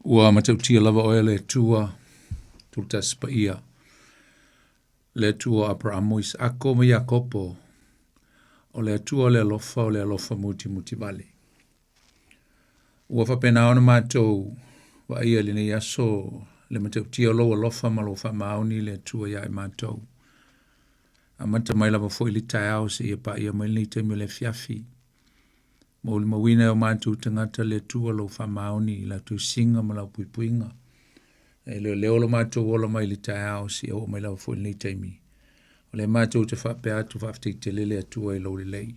ua matautia lava oe le tua tultas pa ia le tua Abrahamo Isako ma Iakopo o le tua le alofa muti vale. Ua whapena ona mātou wa ia le nei aso le matautia lo alofa ma lofa maoni le tua ia e mātou. A mata mai lava fo ili tai au se ia pa ia mai nei te le fiafi. Mo uli mawina o mātou tangata le tua lo fa maoni la tu singa ma lau puipuinga. E leo lo mātou ola mai li tai au se o mai lava fo ili nei teimi. O le mātou te whape atu whafte te lele atua i lo le lei.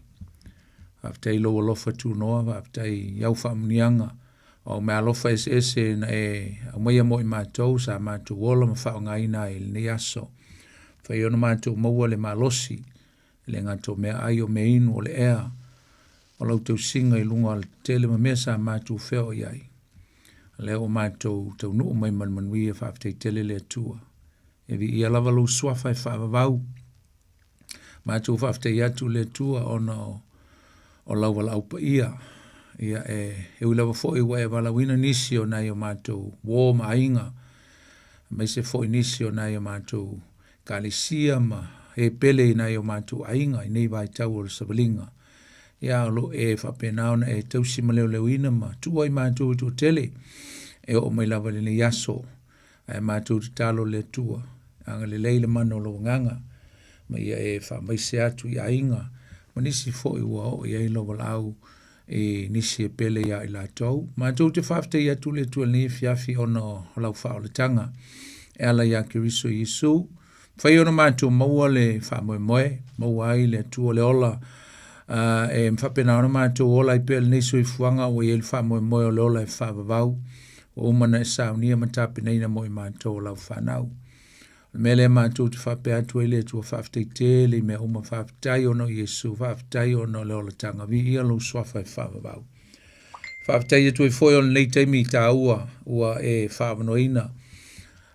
Whafte i lo alofa tu noa, whafte i au whamunianga. O me alofa ese na e mai mo i mātou sa mātou ola ma whao ngaina i le nei aso. Whai ona mātou maua le malosi, le ngato mea ai o me inu o le ea, o lau tau singa i lunga al tele ma mea sa mātou wheo iai. Le o mātou tau nuu mai manmanui e whaaftei tele le atua. E vi ia lava lau swafa e whaavavau. Mātou whaaftei atu le atua o lau wala upa ia. Ia e ui lava fo i wae wala wina nisi o nai o mātou wō ma ainga. Mai se fo i nisi o nai o mātou kalisia ma e pele i nai o mātou ainga i nei vai tau o le sabalinga. Ia lo e whapenaona e tausi ma leo leo ina ma tua i mātou tu tele e o mai lava le yaso e mātou tu talo le tua. Anga le leile mano lo nganga ma ia e wha mai se atu i ainga ma nisi fo i ua o i eilo walau e nisi e pele ia i la tau. Mātou te whafte i atu le tua ni fiafi ono lau wha o le tanga e ala ia kiriso i Isu. Whai ona mātou maua le wha moe moe, maua ai le tua le ola, e mwhapena ona mātou ola i pēle niso i fuanga o i ele wha moe moe o le ola e wha vavau, o umana e saunia matapina ina moe mātou lau whanau. Mele mātou te whape atu e le tua whaftai tele, me uma whaftai ono Iesu, whaftai ono le ola tanga, vi ia lo swafa e wha vavau. Whaftai atu e foi on nei teimi ta ua e whavanoina,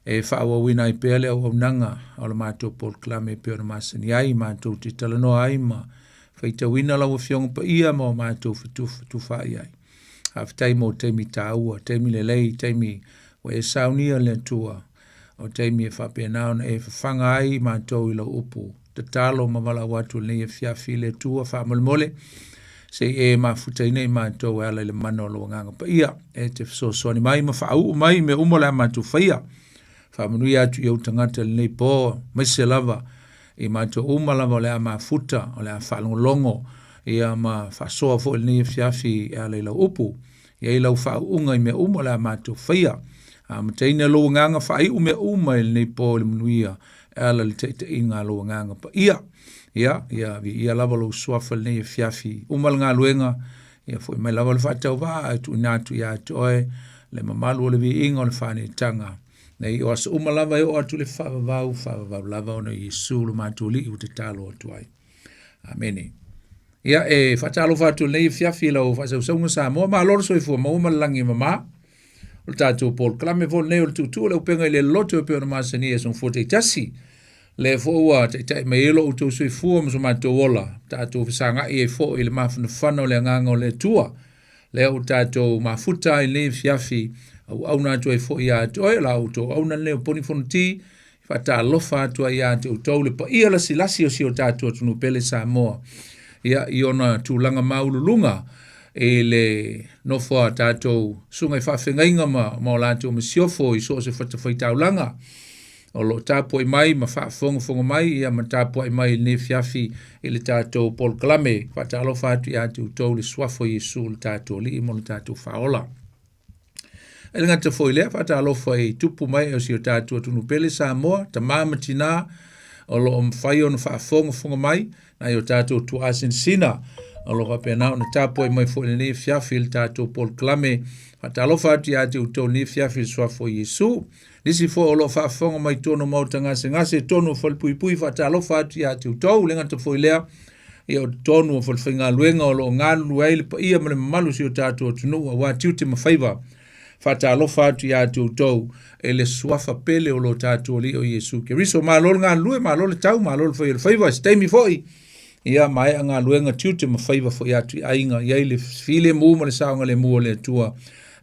e whaawa wina i pēle au nanga o le mātou Paul Klame e pēona masani ai, mātou te talanoa ai ma whaita wina lau a fionga pa ia ma o mātou fitu whai ai. Haftai mo teimi tāua, teimi le lei, teimi o e saunia le tua, o teimi e whapea naona e whanga ai mātou i lau upu. Te talo ma wala watu nei e fiafi le tua whaamole se e mafuta nei mātou e ala le mana o lo nganga pa ia, e te fsosoni mai ma whaau mai me umola mātou whaia. Whamanui atu i au tangata le nei pō, mai se lava, i mātou umalava o le a mafuta, o le a whalongolongo, i a ma whasoa fo le nei fiafi e a leila upu, i a ilau whaunga i me uma le a mātou whaia, a mataina lo nganga whai ume uma i le nei pō le manuia, e ala le teite inga lo nganga pa ia, ia lava lo suafa le nei fiafi, umal ngā luenga, ia fo i mai lava le whatau wā, atu inatu i atu oe, le mamalu o le vi inga o le whane tanga, nei o asa umalava e o atu le whavavau lava ona Iesu lo mātou li u te talo atu ai. Amene. Ia e whatalo whatu nei fiafi lau whasau saunga Samoa, ma loro soifua mauma langi mama, o le tātou Paul Klame fo nei o le tutu le Upega ile Loloto e peona masani e son fo te tasi, le fo ua te tai me elo utou soifua maso mātou ola, tātou whisanga i e fo i le mawhana whana o le anganga o le tua, le o tātou mafuta i nei fiafi, au na tu e fo ia to e la auto au na le poni fonti fa ta lofa tu ia te to le pa ia la silasi o si o tatu tu pele Samoa ia iona tu langa maululunga e le no fo tatu sunga fa fenga ma la tu msiofo i so se fa fa ta langa o lo tapo i mai ma fa fonga mai ia ma tapo i mai ne fiafi ile tatu Paul Klame fa ta lofa tu ia tu to le swafo i sul tatu li mo tatu faola. E ngata foi lea whata alofa e tupu mai o si o tātua tunu pele Samoa, ta māmatina o lo mwhai o na whaafonga mai, na i o tātua tu asin sina, o lo whapea nao na tāpua i mai fo le ne fiafil tātua Paul Klame, whata alofa ati ati u tau ne fiafil swa fo Iesu, nisi fo o lo whaafonga mai tono mauta ngase tono whalpui whata alofa ati u tau, le ngata foi lea, i o tonu o whalwhinga luenga o lo ngalu eile pa ia male mamalu si o tātua tunu, a wā tiute mawhaiva, fata alofa atu ia tu tau e le suafa pele o lo tatu li o Iesu Keriso ma lol ngā lue ma lol tau ma lol foi faiva stemi foi ia mai ngā lue ngā tiute ma faiva foi atu ainga ia le file mu ma le saunga le mu le tua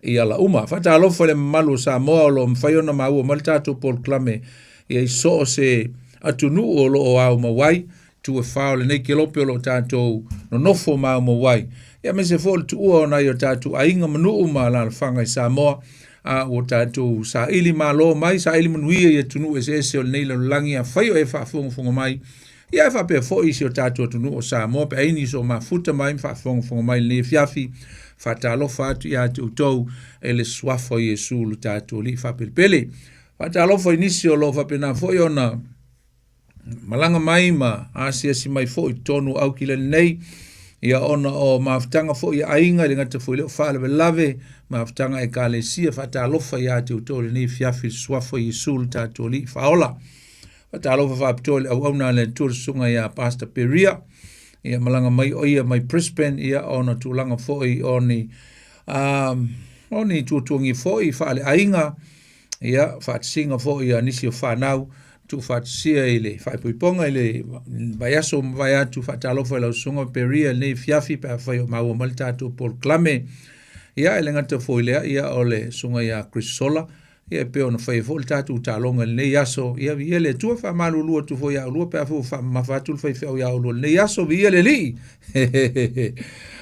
ia la uma. Fata alofa le malu Samoa o lo mwhaiona maua ma le tātou poloklame ia i so o se atunu o lo o au mawai tu e whao le nei ke lope o lo tātou no nofo mau mawai. Ia me se fōle tu ua o nai o tātou a inga manu uma la whanga i Samoa o tātou sa ili malo mai, sa ili manuia i atunu e se o le nei la langi a whaio e whaafonga mai. Ia e whapea fo isi o tātou atunu o Samoa pe aini so mafuta mai whaafonga mai le fiafi whatalofa atu i atu tau e le swafo i Jesu lu tātou li whapelpele. Whatalofa inisi o lo whapena fo i ona malanga mai ma asia si mai fo i tonu au ki le nei ia ona o maftanga fo i ainga le ngata fo i leo whale lave maftanga e ka le sia whatalofa i atu tau le nei fiafi swafo i Jesu lu tātou li whaola. Whatalofa whapitole au auna le tūrasunga ia Pastor Peria ia malanga mai o ia mai Brisbane ia ona tūlanga foi oni tūtuangi foi whaale ainga ia whaatsinga foi ia nisi o whanau tu whaatsia ile whaipuiponga ile vaiaso vai atu whaatalofa ila usunga Peria nei fiafi pa whai o maua malitato poloklame ia ele ngata foi lea ia ole sunga ia Krisola ia pe ona fai fo tatu talonga le yaso ia vi ele tu fa malu lu tu fo ya lu pe fo fa ma fa tu fai fo ya lu le yaso vi ele li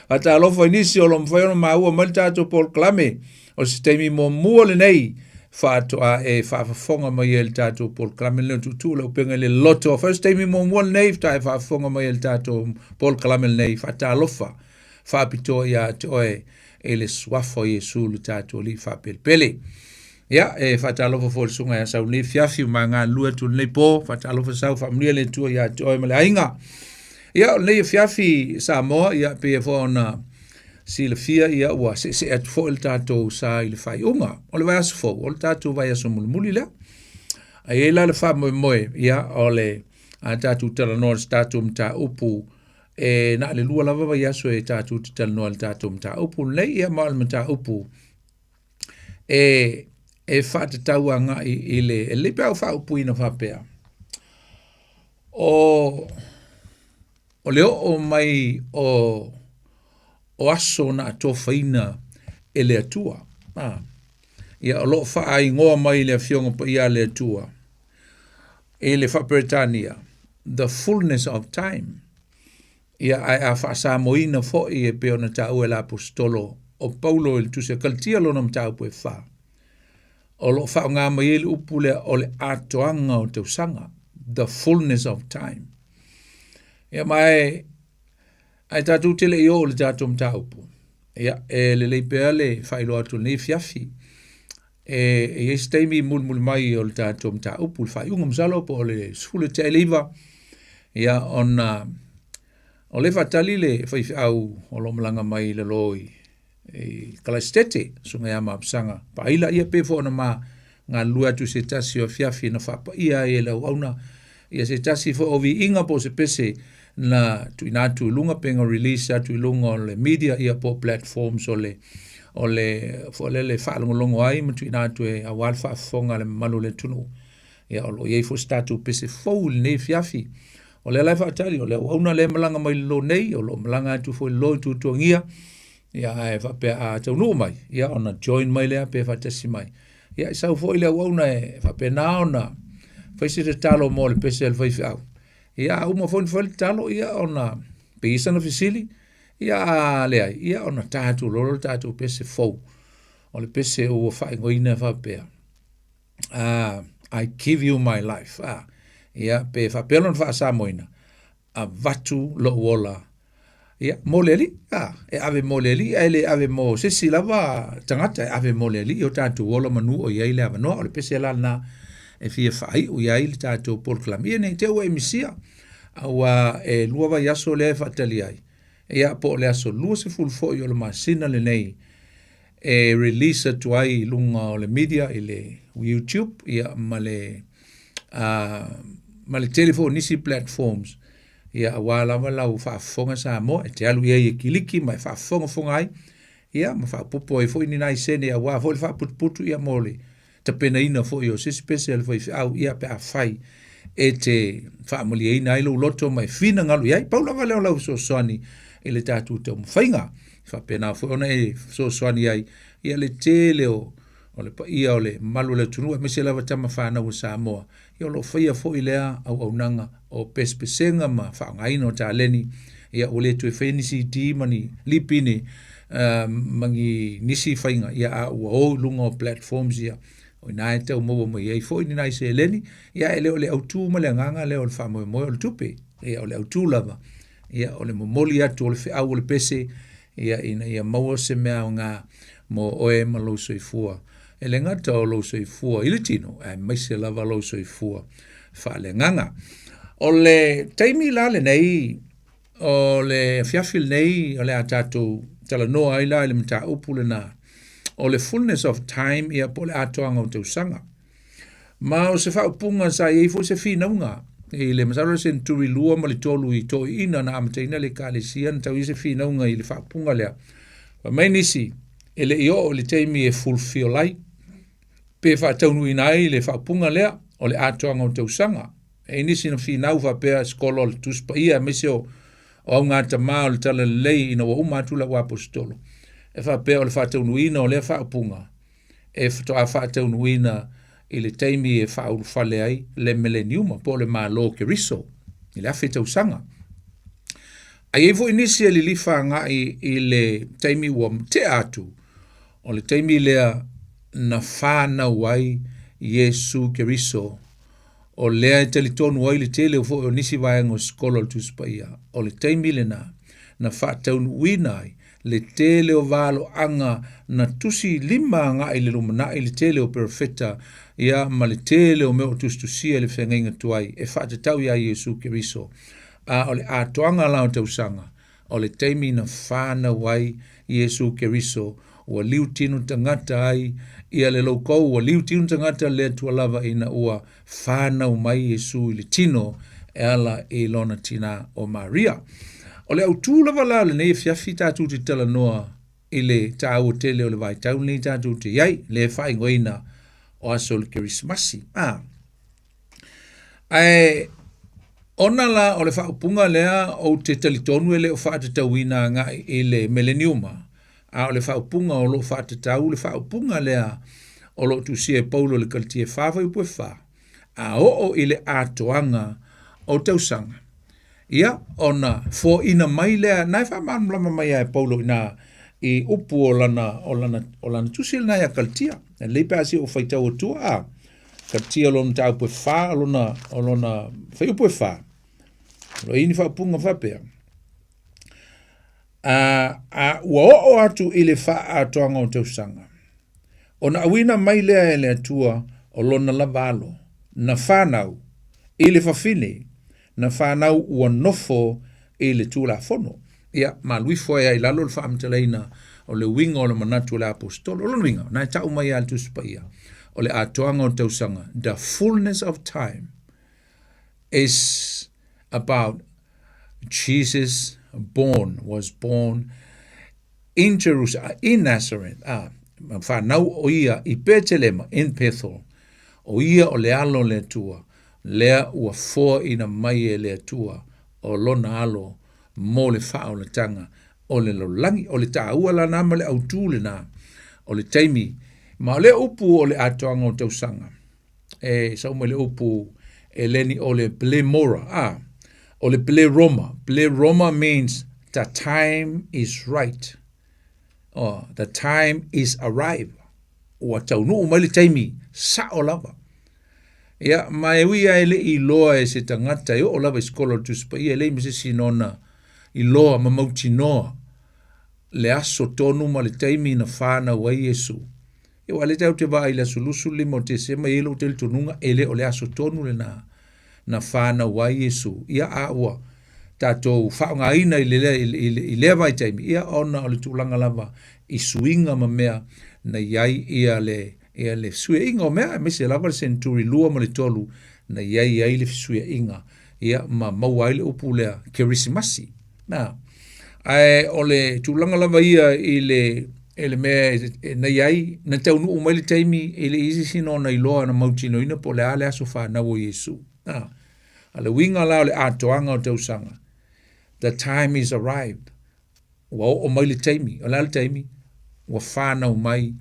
ata lo fo inisio lo fo no ma u mal tatu por clame o sistemi mo mu le nei fa to a e fa fonga ma el tatu por clame le tu lo Upega ile Loloto first time mo mo nei fa fonga ma el tatu por clame le nei fa ta lo fa pito ya to e ele swafo Jesu lu tatu li fa pelpele. Ia, whatalofa fo le sunga ia sau nei fiafi ma ngā lua tu nei pō, whatalofa sau whamria le tua ia toi male ainga. Ia, nei fiafi Samoa, ia pe fo na si le fia ia ua se atu fo il tātou sa i le whai unga. O le vai aso fo, o le tātou vai aso muli lea. A e la le wha moe, ia, o le tātou tala noa le tātou mta upu, na le lua lava vai aso e tātou tala noa le tātou mta upu, nei ia maa le mta upu, e whata tau anga i le pēo wha upuina whapea. O leo o mai o aso na ato whaina e le atua. Ia o lo wha ai ngoa mai le fionga pa ia le atua. E le wha Britania. The fullness of time. Ia ai a wha Samoina fo i e pēo na tau e la apostolo o Paulo il tu se kaltia lo nam tau pue wha. O lo wha ngā mai ele upule o le atoanga o te usanga. The fullness of time. Ia mai, ai tātou tele i o le tātou mta upu. Ia, le leipea le whailo atu nei fiafi. E steimi mulmul mai o le tātou mta upu. Le whaiunga msalo po o le sfule te eliva. Ia, o le whatali le whaifi au o lo malanga mai le loi. Kalastete sunga ya mapsanga pa ila ia pe fo na ma nga lua tu se tasi o fiafi na fa pa ia e la wauna ia se tasi fo ovi inga po se pese na tu inatu lunga penga release atu lunga le media ia po platforms o le fo le fa longo ai ma tu inatu e awal fa fonga le malu le tunu ia o lo ye fo statu pese fo ne fiafi o le la fa tali o le wauna le malanga mai lo nei o lo malanga tu fo lo tu tongia ia e whapea a tau nuu mai, ia ona join mai lea pe whatasi mai. Ia i sau fo i lea wauna e whapea na ona, whaisi te talo mo le pese al whaifi au. Ia uma fwoni whali talo, ia ona pe isana fisili, ia lea, ia ona tātu, lolo tātu pese fau, o le pese ua whai ngoina whapea. I give you my life. Ia pe whapea lon wha sa moina, a vatu lo wola, ia moleli e ave moleli ele ave mo se silava tangata ave moleli o tatu ola manu o ia ile ava no o le pese la na e fia fai o ia ile tatu proclamie ne te o emisia awa e lua va yaso le fatali ai ia po le aso lua se full fo yo le masina le nei e release tu ai lunga o le media ile YouTube ia male telephone nisi platforms ia wala wala u fa fonga sa mo te alu ia kiliki mai fa fonga ai ia ma fa popo e foi ni nai sene ia wa foi fa putu ia mole te pena ina foi o se special foi au ia pe a fai e te fa moli ina ile loto mai fina ngalu ia paula vale o la so soni ele tatu te mfainga fa pena foi ona e so soni ai ia le tele o le pa ia o le malu le tunu me se lava tama whānau o Samoa ia o lo whaia fo i lea au nanga o pespesenga ma whaangaina o tāleni ia o le tue whenisi di mani lipini mangi nisi whainga ia a ua o lunga o platforms ia o nai tau mo mo ia i fo ni nai se leni ia ele o le autu ma le nganga le o le whamoe moe o le tupe ia o le autu lava ia o le momoli atu o le whiau o le pese ia ina ia maua se mea o ngā mo oe ma lo soifua e le ngata o lo soifua i le tino ai maise lava lo soifua wha le nganga o le taimi la le nei o le fiafil nei o le atatou tala noa ai la le mta upule na o le fullness of time ia po le atoanga o tausanga ma o se whaupunga sa i fo se finaunga i le masaro se nturi lua ma le tolu i to ina na amataina le ka le sian tau i se finaunga i le whaupunga lea pa mai nisi e le io o le taimi e fulfill ai pe whaataunu ina ai le whaupunga lea o le atoanga o tausanga e nisi na finau whapea skolo le tuspa ia mese o au ngata maa o le tala lei ina wa umatula wa apostolo e whapea o le whaataunu ina o le whaupunga e whatoa whaataunu ina i le taimi e whauru whale ai le millenniuma po le malo ke riso i le awhi tausanga ai evo inisi e li lifa ngai i le taimi ua te atu o le taimi lea na whana wai Yesu ke riso o lea e tali tonu wai le tele o nisi vaengo skolo tuspa ia o le taimi le na whaataunu winai le tele o valo anga na tusi lima ngai le lumana i le tele o perfeta ia ma le tele o meo tustusia le whengainga tuai e whaatatau ia Yesu ke riso o le atoanga lao tausanga o le taimi na whana wai Yesu ke riso ua liu tinu tangata ai ia le laukou ua liu tinu tangata le tualava ina ua whanau mai Yesu i le tino e ala i lona tina o Maria o le autu lava la le nei fiafi tātou te tala noa i le tāu tele o le vai tau nei tātou te iai le whai ngoina o aso le Kerismasi. Ai, ona la o le whaupunga lea o te talitonu e le o whaatatauina ngā i le millenniuma. O le whaupunga o lo whaatatau le whaupunga lea o lo tu sia paulo le kaltie whawai upue wha. O i le atoanga o tausanga. Ia, ona fo ina mai lea, nai whamanulama mai ai paulo ina i upu o lana tusil nai a kaltia. E leipa asi o whaitau o tua kaltia lona tau pue wha, o lona whai upue wha. Lo ini whaupunga whapea. Ua o atu i le wha atoanga o tausanga. Ona awina mai lea e le atua o lona lavalo, na whanau, i le whawhine, na whanau ua nofo i le tūla fono. Ia, ma luifo ea i lalo le whaamteleina o le winga o le manatu o le apostolo, o le winga, na tau mai al tuspa ia, o le atoanga o tausanga. The fullness of time is about Jesus was born in Jerusalem, in Nazareth, whanau o ia i Betelema, in Bethel, o ia o le alo le tua, lea ua foa ina mai e le tua, o lona alo, mo le wha o le tanga, o le lolangi, o le tāua la nama le autūle na, o le taimi, ma le upu o le atoanga o tausanga. Sau mo le upu e leni o le ple mora, o le ple Roma. Ple Roma means the time is right. The time is arrived. Ua taunu o mai le taimi, sa o lava. Ia, mai wia ele i loa e se tangata, o lava iskola o tuspa, ia le mi se sinona i loa mamauti noa, le aso tonu ma le taimi na whana wa Yesu. Ia wale tau te waa i la sulusu limo te sema i elo te le tonunga, ele o le aso tonu le na whana wa Yesu. Ia aua, tātou whaonga ina i lea vai taimi, ia ona o le tūlanga lava i suinga ma mea na iai ia le suia inga o mea, me se lava le senturi lua ma le tolu, na iai le suia inga, ia ma maua ile upu lea Kerismasi. O le tūlanga lava ia i le mea na iai, na taunu umai le taimi, i le isi sino na iloa na mautino ina po le ale aso whanau o Yesu. A le winga lao le atoanga o tausanga. The time is arrived. Wa o mai le taimi, o le taimi, ua whanau mai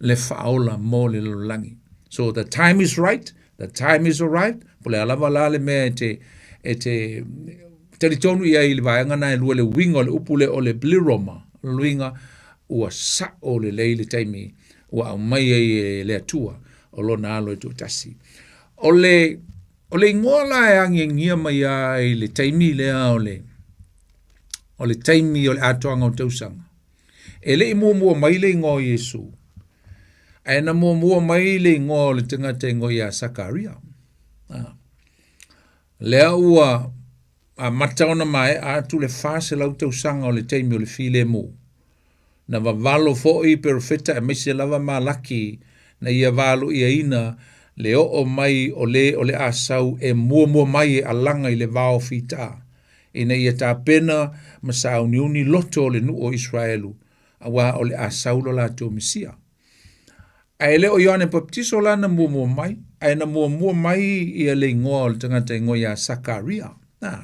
le whaola mo le lolangi. So the time is right, the time is arrived, po le alava la le mea e te teritonu ia i le vaenga na e lua le winga o le upule o le bliroma, luinga ua sa o le leile taimi, ua au mai e le atua, o lo na alo e tu tasi. O le ingoa la e angi ngia mai a i le taimi lea o le taimi o le atoanga o tausanga. E le mua mai le ingoa Yesu. E na mua mai le ingoa o le tangata ingoa ia Sakaria. Lea ua a mataona mai a tu le fase lau tausanga o le taimi o le file mu. Na vavalo fo i perfeta e meise lava malaki na ia valo ia ina le o mai o le asau e mua mai e alanga i le vao fita. Ina ia ta pena masau niuni loto o le nu o Israelu. Awa o le asau lo la to Mesia. Ai le o Ioane Baptiso la na mua mai. Ai na mua mai ia le ingoa o le tangata ingoa ia Sakaria.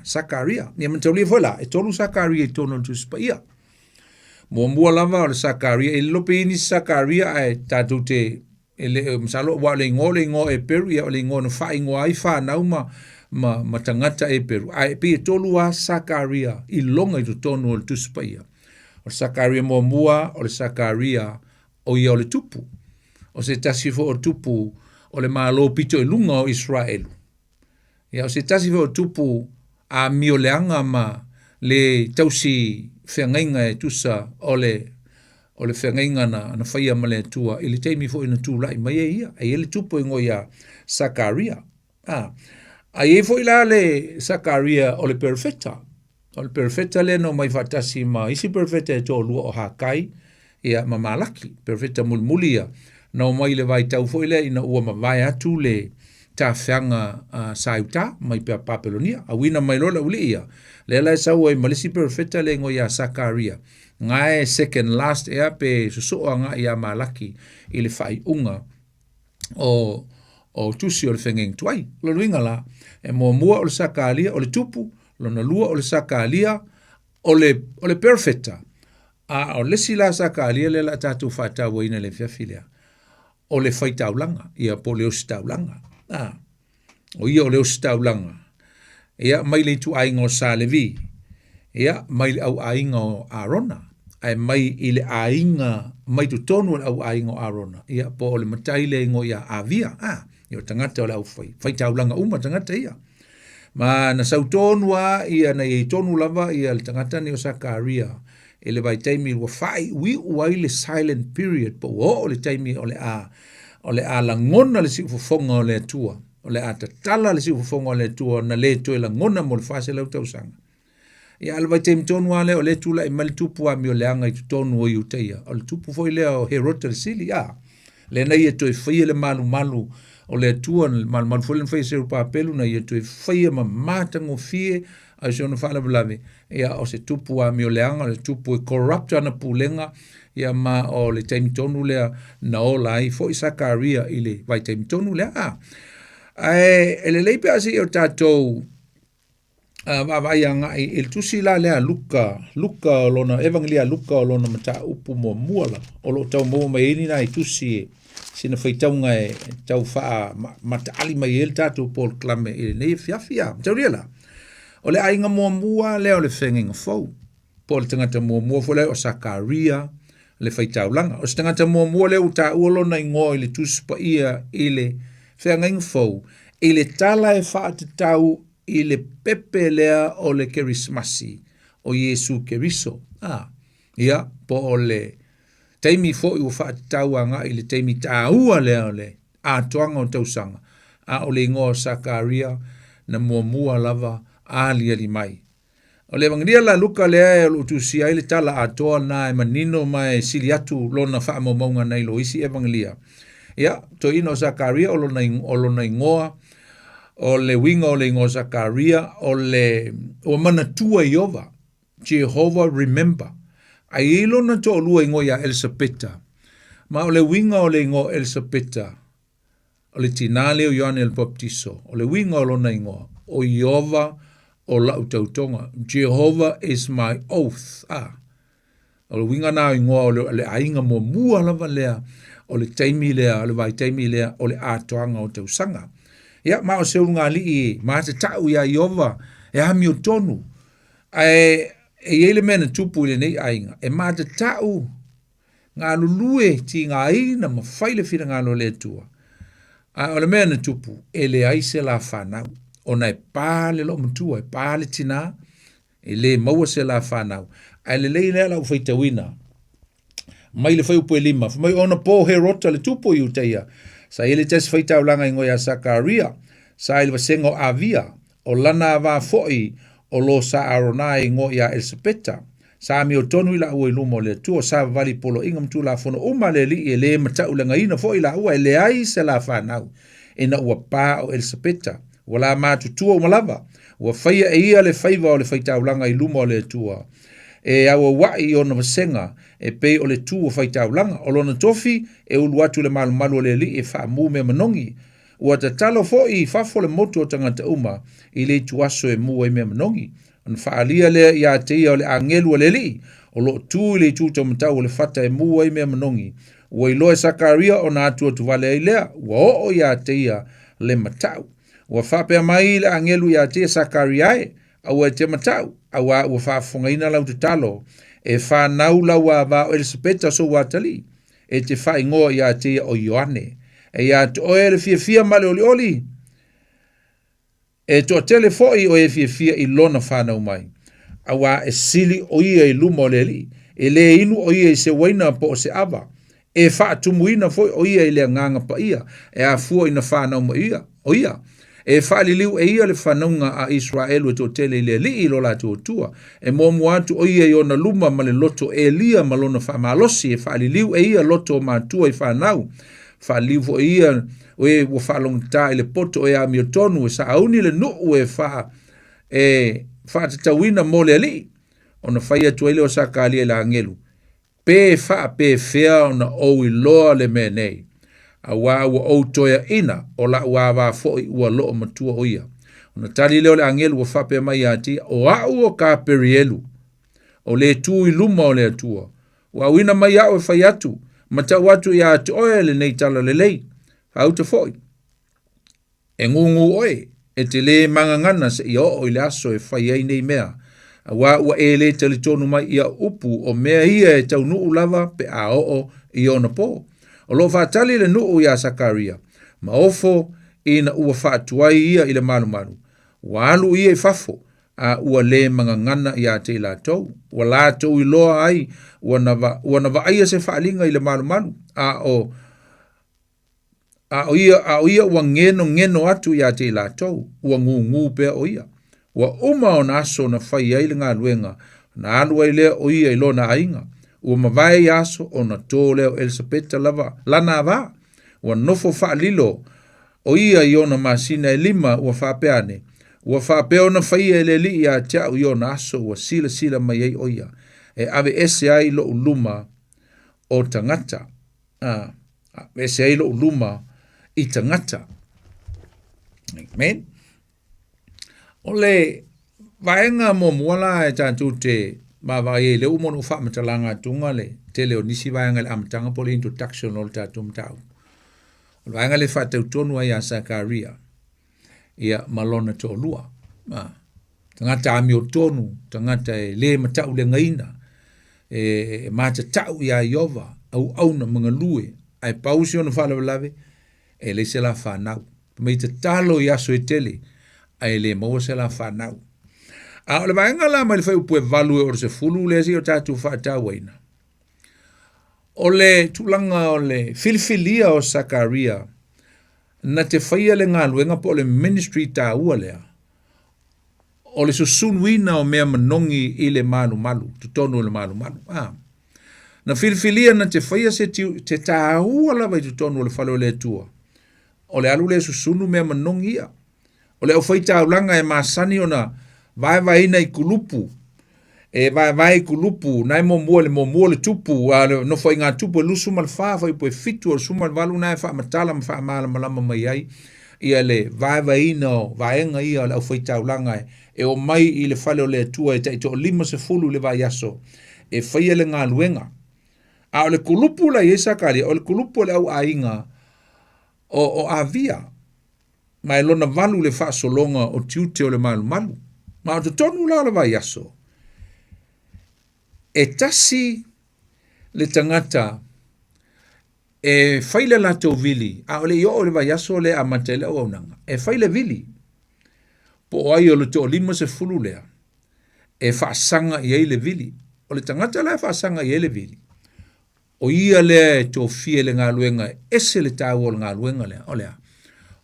Sakaria. Ia mantaulia foila. E tolu Sakaria i tono tu spaia. Mua lava o le Sakaria. E lope ini Sakaria ai tatu te ele masalo wa le ingoa e peru ia o le ingoa no fa ingoa ai fa nauma ma tangata e peru. Ai pe tolu a Sakaria i longa i tono o le tu spaia. O le Sakaria mua o le Sakaria o ia o le tupu. O se tasi fo o tupu o le malo pito e lunga o Israelu. Ia o se tasi fo o tupu a mio leanga ma le tausi whengainga e tusa o le whengainga na whaia ma le tua i le teimi fo ina tū lai mai e ia. Ai ele tupu ingo ia Sakaria. Ai e fo ila le Sakaria o le perfeta. O le perfeta le no mai fatasi ma isi perfeta e tō lua o Hakai ia ma malaki. Perfeta mulmulia. Na mai le vai tau fo ile ina ua mawai atu le ta whianga sauta mai pia Papelonia. A wina mai lola uli ia. Le lai sau ai malisi perfeta le ngo ia Sakaria. Ngai second last ea pe susoa nga ia malaki ili fai unga o tusi o le whengeng tuai. Lo luinga la e mua o le Sakaria o le tupu. Lo na lua o le Sakaria o le perfeta. O lesi la Sakaria le la tatu fata waina le fiafilea. O le fai taulanga, ia po leo si taulanga. O ia o leo si taulanga. Ia mai le tu ainga o Salevi. Ia mai au ainga o Arona. Ai mai ile ainga, mai tu tonu au ainga o Arona. Ia po o le matai le ingo ia Avia. Ia tangata o le au fai taulanga uma tangata ia. Ma na sau tonua ia na i tonu lava ia le tangata ni o Sakaria. Ele vai taimi wa fai wi uai le silent period po o le taimi o le a la ngona le sifu fonga o le tua o le ata tala le sifu fonga o le tua na le to la ngona mo le fase le tausanga ia le vai taimi tonu ale o le tula i mal tupu a mi o le anga i tonu o yuteia o le tupu foi le o herota le sili le na ia to fai le malu o le tua malu foi le fai se pa pelu na ia to fai ma matango fie a se ona fala blave ia o se tupu a mi o leanga le tupu e corrupt ana pulenga ia ma o le taimi tonu lea na o lai fo i Sakaria i le vai taimi tonu lea ele leipe asi o tatou vai anga il tusi la lea Luka lona evangelia Luka lona mata upu mua la o lo tau mo mai ini na i tusi sina fai taunga e tau faa mata ali mai el tatou Paul Klame i le fiafia tau riela o le ainga mua leo le whengenga fau. Po le tangata mua fo leo o Sakaria le whaitaulanga. O se tangata mua leo ta uolo na ingoa i le tuspa ia i le whengenga fau. I le tala e whaate tau i le pepe lea o le kerismasi o Yesu keriso. Ia po o le teimi fo i o whaate tau anga i le teimi ta ua leo le a toanga o tausanga. O le ingoa Sakaria na mua lava ali mai. O le evangelia la Luka lea o tu sia ile tala atoa na e manino mai sili atu lona wha maunga nei lo isi evangelia. Ia, to ino Sakaria o lona ingoa, o le winga o le ingoa Sakaria, o manatua Iova, Jehovah remember. Ai ilo na to lua ingoa ia Elisabeta. Ma o le winga o le ingoa Elisabeta, o le tinale o Ioane el Baptiso, o le winga o lona ingoa, o Iova, o lau tautonga. Jehovah is my oath. o le winga nā ingoa o le ainga mo mua lava lea, o le taimi lea, o le vai taimi lea, o le atoanga o tausanga. Ia, ma o seu ngā li ma te tau ia Iova, e hami o tonu. E ele mena tupu le nei ainga, e ma te tau ngā lulue ti ngā ina ma whaile whina ngā lo le tua. O le mena tupu, e le aise la whanau. O na e pāle lo matua, e pāle tina, e le maua se la whanau. Ai le lei lea lau whaitawina. Mai le whaiupu e lima. Mai ona pō he rota le tupu i uteia. Sa ele tes whaitau langa ingo ya Sakaria. Sa ele wasengo avia. O lana wa foi o lo sa arona ingo ya Elsepeta. Sa mi o tonu ila ua ilumo le tua. Sa vali polo ingam tu la fono uma le li e le matau le ngaina foi la ua e le ai se la whanau. E na ua pā o Elsepeta. Wala mātu tua o malava. Ua whaia e ia le whaiva o le whaitau langa ilumo le tua. E awa wai o na wasenga e pei o le tu o whaitau langa. O lona tofi e ulu atu le malu malu le li e wha mu me manongi. Ua ta talo fo i whafo le motu o tangata uma i le tuaso e mu e me manongi. An whaalia le ia te ia o le angelu o le li. O lo tu i le tu tamatau o le whata e mu e me manongi. Ua i loe Sakaria o na atu o tuwale ai lea. Ua o ia te ia le matau. Ua whapea mai le angelu ia te Sakariae. Aua te matau. Aua ua whaafongaina lau te talo. E whanau lau a wa o Elsepeta so watali. E te whaingoa ia te o Ioane. E ia te oe le fia male oli oli. E to telefoi o e fia i lona whanau mai. Aua e sili o ia i lumo le li. E le inu o ia i se waina po o se ava. E whaatumuina foi o ia i le nganga pa ia. E a fua ina whanau ma ia. O ia. E whaaliliu e ia le whanunga a Israelu e to tele le li i lola to tua. E momu atu o ia i ona luma ma le loto e lia ma lona whamalosi. E whaaliliu e ia loto ma tua i whanau. Whaaliliu o ia o e wa whalongta i le poto o e a miotonu e sa auni le nuu e whaatatawina mo le li. Ona whaia tuaile o sakali e la angelu. Pe fea ona o i loa le menei. A ua o toia ina o la ua wa foi ua loo matua o ia. Ona tali leo le angelu wa whape mai ati o au o ka perielu. O le tu i luma o le atua. Ua wina mai au e whai atu. Mata watu ia ati oe le nei tala le lei. Hau te foi. E ngungu oe. E te le mangangana se i o le aso e whai ei nei mea. A ua e le tali tonu mai ia upu o mea ia e tau nuu lava pe a o i ona po. O lo whaatali le nuu ia Sakaria. Ma ofo ina ua whaatuai ia i le malu malu. Ua alu ia i fafo. A ua le mangangana ia te la tau. Ua la tau i loa ai. Ua na va aia se whaalinga i le malu malu. A o ia ua ngeno atu ia te la tau. Ua ngu pea o ia. Ua uma o na aso na whai ai le ngā luenga. Na alua i lea o ia i lo na ainga. Ua mawai aso o na tō leo Elsepeta lana va. Ua nofo whaalilo o ia i ona masina e lima ua whapeane. Ua whapea o na whaia e le li ia tiau i ona aso ua sila mai ei o ia. E ave ese ai lo uluma o tangata. Ese ai lo uluma i tangata. Amen. Ole vaenga mo muala e tātou te mawai le umonu whamatalanga tunga le te leo nisi vaenga le amatanga po le introduction o le tātou mtau. Ole vaenga le whatau tonu ai a Sakaria ia malona tō lua. Tangata ami o tonu, tangata e le matau le ngaina, e mata tau ia Iova, au na mga lue, ai pausi ona whalawalawe, e le se la whanau. Pamei te talo i aso e tele, ai le maua se la whanau. A ole vaenga la mai le whai upu e valu e ora se fulu le si o tātou whaatau aina. Ole tulanga ole filifilia o Sakaria, na te whaia le ngā luenga po le ministry tā ua lea. O le susunuina o mea manongi i le malu malu, tutonu le malu malu. Na filifilia na te whaia se te tā ua lawa i tutonu le whalo le tua. O le alu le susunu mea manongi ia. O le au whai tā ulanga e masani o na vai ina i kulupu. E vai kulupu, nai mo mua le tupu, no fai ngā tupu e lusu mal wha, fai po e fitu o sumal walu nai wha matala, wha malama mai ai, ia le vai ina o vaenga ia le au whai taulanga e o mai i le whale o le tua e te o lima se fulu le vai aso, e whaia le ngā luenga. A o le kulupu la iesa kari, o le kulupu le au ainga o avia, mai lona valu le whaasolonga o tiute o le malu malu. Ma o te tonu la le vai aso. E tasi le tangata e whaile lato vili, a o le io o le vai aso le amatele o aunanga, e whaile vili, po ai o le to lima se fulu lea, e whaasanga i eile vili, o le tangata la e whaasanga i eile vili, o ia le to fie le ngā luenga, ese le tau o le ngā luenga lea, o lea,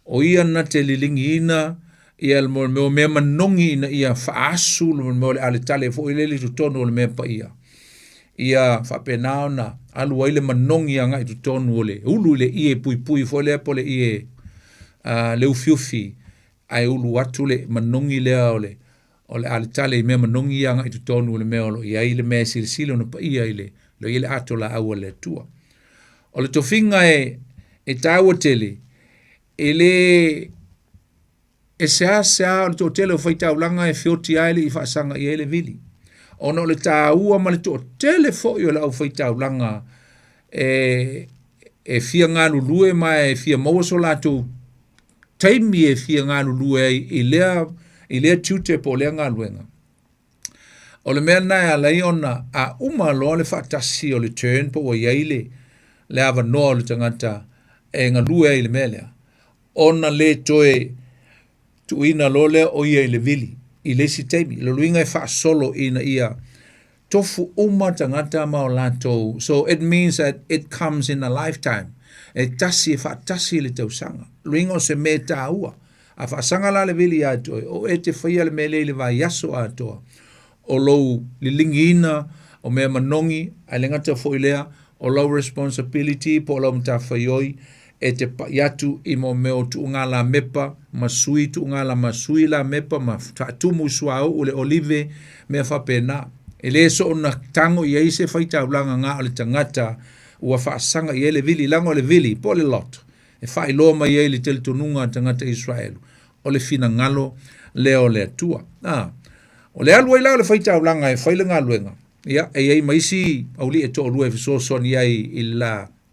o ia na te lilingi ina, ia le mo mea manongi ina ia whaasu, mo le ale tale, fo ile li tutonu o le mea pa ia whapenao na alu aile manongi anga i tutonu o le, ulu le ie pui pui, fo le po le ie le ufiufi, ai ulu watu le manongi lea o le ale tale i mea manongi anga i tutonu o le mea olo, ia ile mea silisilo na pa ia ile, lo ile ato la aua le tua. O le tofinga e taua tele, ele e sea o le tōtele o whaitau langa e whioti aile i whaasanga i ele vili. Ono le tāua ma le tōtele fōi o le au whaitau langa e fia ngānu lue mai e fia maua so lātou taimi e fia ngānu lue i lea tiute po lea ngāluenga. O le mea nai a leiona a uma loa le whaatasi o le turn po o iaile le awa noa o le tangata e ngā lue i le mea lea. Ona le toe tuina lole o ia i le vili, i le si teimi, le luinga e wha solo ina ia tofu uma tangata ma o lātou. So it means that it comes in a lifetime. E tasi e wha tasi le tausanga. Luinga o se me tā ua. A wha sanga la le vili atoe, o e te whaia le mele le vai yaso atoa. O lou li lingi ina, o mea manongi, a le ngata foilea, o lou responsibility, po lau mta whaioi, e te yatu i mo meo tu unga la mepa, masui tu unga la masui la mepa, ma tumu suau ule olive mea whapena. E le so ona tango i eise whaita ulanga ngā o le tangata ua whaasanga i ele vili, langa o le vili, po le lot. E whai loa mai e le tele tonunga tangata Israelu. O le fina ngalo leo le atua. O le alua ila o le whaita ulanga e whaile ngā luenga. Ia, e ei maisi au li e to olua e fisosoni ai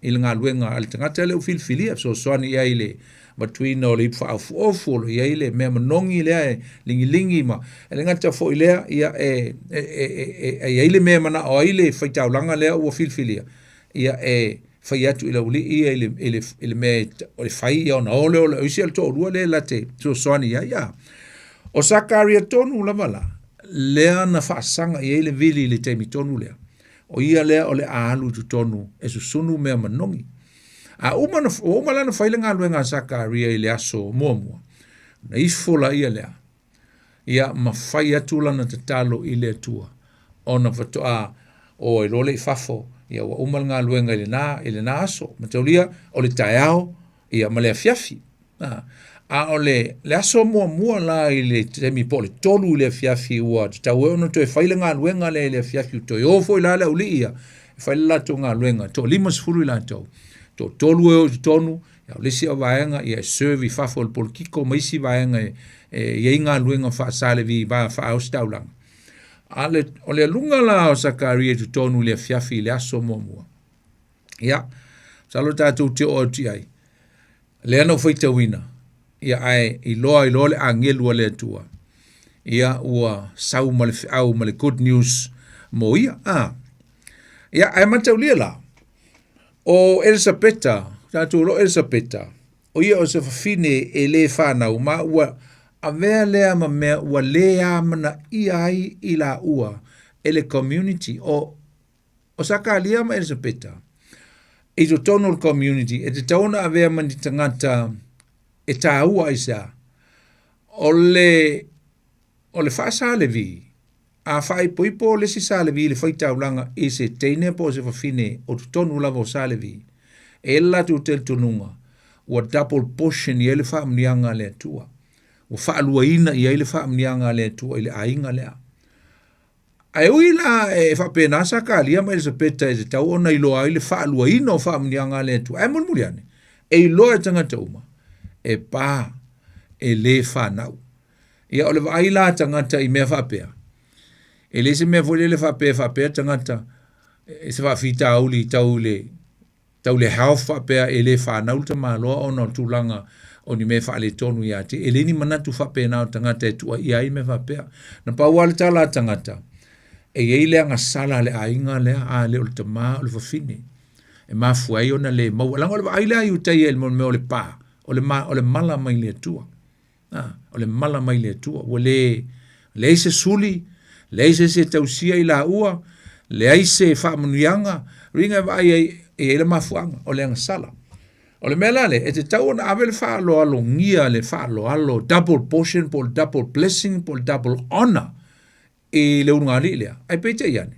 i ngā luenga ale tangata leo filfilia fisosoni ai le matuina o le ipa au fuofu o ia ile mea manongi lea e lingi ma. E le ngata fo ilea ia e ile mea mana o ile whaita ulanga lea ua filfilia. Ia e whai atu ila uli ia ile mea o le whai ia ona ole o le oisi al to olua le la te fisosoni ia. O Sakaria tonu lavala. Lea na whaasanga i ele vili le teimi tonu lea. O ia lea o le aalu tu tonu e susunu mea manongi. A uma lana whaile ngā luenga Sakaria i le aso mua. Na ifola ia lea. Ia ma whai atu lana te talo i le atua. O na whatoa o e role i fafo. Ia wa uma ngā luenga i le nā aso. Ma taulia o le taiao ia ma lea fiafi. A o le aso mua la i le temi po le tolu i le fiafi ua. Tau e ono to e whaile ngā luenga le fiafi to e ofo i la le uli ia. E whaile la to ngā luenga. To lima sifuru i la tau. To tolu e o tonu. Ia o lesi o vaenga ia e serve i fafo le polkiko maisi vaenga e ngā luenga wha sale vi wha austaulanga. O le lunga la o Sakaria tu tonu le fiafi le aso mua. Ia. Salo tātou te o ti ai. Le ana whaita wina. Ia ai i loa le angelu le atua. Ia ua sau ma le fiau ma le good news mo ia. Ia ai mataulia la. O Elisabeta, tātou lo Elisabeta. O ia o se whawhine e le whanau ma ua a mea lea ma mea ua lea mana ia ai i la ua e le community o Sakaria ma Elisabeta. I to tono le community e te tauna a vea mani tangata e tā ua isa, o le whaasa le vi, a whai poipo le si sa le vi, le whaita ulanga i se teine po se whawhine o tu tonu lava o sa le vi, e la tu tel tonunga, ua double portion i ele whaamnianga le atua, ua whaalua ina i ele whaamnianga le atua, i le ainga lea. Ai ui la e whapena Sakaria ma Elisabeta e te tau ona i loa i le whaalua ina o whaamnianga le atua, ai mulmuliane, e i loa e tangata uma, e pā, e le whanau. Ia o le vai la tangata i mea whapea. e le se mea fwele le whapea tangata, e se whawhita auli tau le hao whapea e le whanau ta maloa o na tūlanga o ni me whaale tonu ia te, e le ni manatu whapea nao tangata e tua ia i me whapea. Na pauale tala tangata, e ei lea ngā sala le ainga lea a le o le tamaa o le whawhine. E mafuai ona le mau, langa o le aile ai utai e le me o le pā, o le mala mai le tua. O le mala mai le tua, o le se suli, le se tausia i la ua, le aise whaamanuianga, ringa vai e le mafuanga, o le anga sala. O le mea le, e te tau ona ave le whaalo alo ngia, le whaalo alo, double portion, po double blessing, po double honor, e le unga lilea, ai peite iane.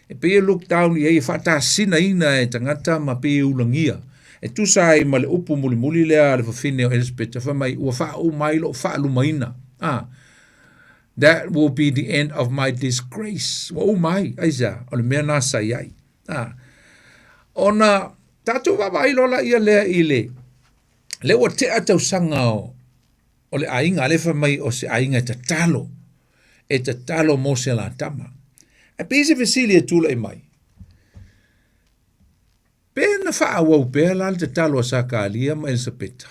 E pe look down i e whata sina ina e tangata ma pe ulangia. E tusai ma le upu muli lea le whawhine o Elspeth, whamai ua wha o mailo o wha lumaina. That will be the end of my disgrace. Wa o mai, aisa, o le mea nasa iai. Ona, tatu wawa ilola ia lea i le ua te atau sanga o le ainga, le whamai o se ainga e tatalo mo se la tama. E pese fesili e tula e mai. Pena wha awau pēr lal te talo a sakalia ma Elisabeta.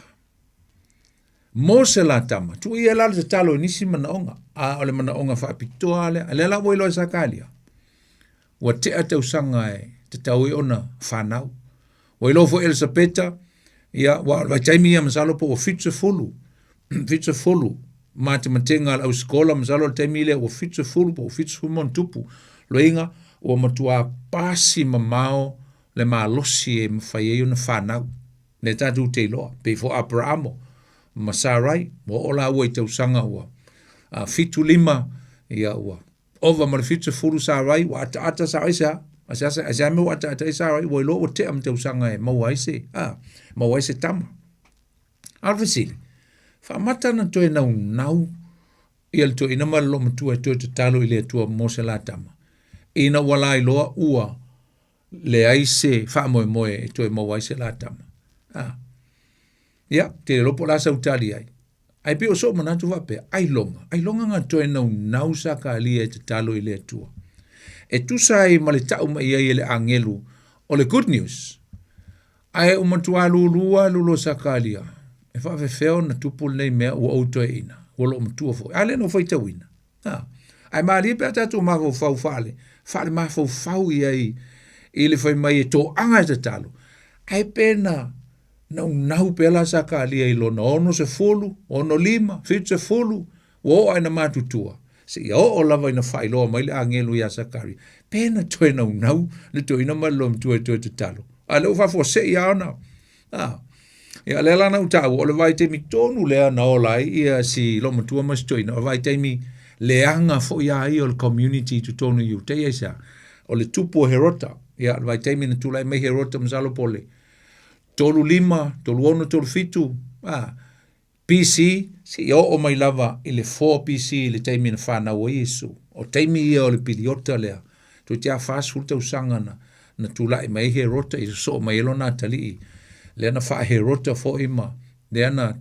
Mo se la tama. Tu ia lal te talo nisi manaonga. A ole manaonga wha apitoa ale. Ale la wailo a sakalia. Wa te atau sanga e te tau e ona whanau. Wailo fo Elisabeta. Ia wa taimi ia masalo po o fitse fulu. Fitse fulu. Ma te matenga au skola masalo taimi ile o fitse fulu po o fitse fulu tupu. Loinga, o matua pasi mamao le malosi e mwhai e na whanau. Ne tatu te loa. Pe fo Abrahamo, Masarai, mo ola ua i tau sanga ua. Fitu lima, ia ua. Ova mara fitu furu sarai, wa ata sarai sa. Asa me wa ata sarai, wa ilo o te am tau sanga e mawaise. Mawaise tama. Alfasili. Whamata na toe nau. Ia le toe ina malo matua e toe te talo i le tua mose la tama. Ina wala iloa ua le aise wha moe e toi mawaise la tama. Ia, te lopo la sautali ai. Ai pio so manatu wapea, ai longa ngā toi nau saka alia e te talo i le tua. E tusai ma le tau ma ia i le angelu o le good news. Ai umatua lulua lulo saka alia. E whawewheo na tupul nei mea ua autoe ina. Walo umatua fo. Ale no whaita wina. Ai maali pe atatu mako fau fale. Fale mako fau iai ili fai mai e tō anga e te talo. Ai pena nau pela saka alia i lona ono se fulu, ono lima, fit se fulu, wo aina matutua. Se ia o lava ina fai loa mai le angelu ia sakari. Pena toe nau, le toe ina malo mtua e toe te talo. A leo fafo se ia ona. Ia lela na utau, o le vai te mi tonu lea na olai, ia si lo matua mas toe na, o vai te mi leanga fo ia i o le community tu tonu iu, te isa, o le tupu herota, ia vai te mi na tulai me herota mzalo pole, tolu lima, tolu ono, tolu fitu, PC, si o mai lava i le 4 PC, le te mi na whana o Yesu, o te mi ia o le piliota lea, tu te a fast hulta usanga na tulai me herota, i so mai elona talii, le na wha herota fo ima, le ana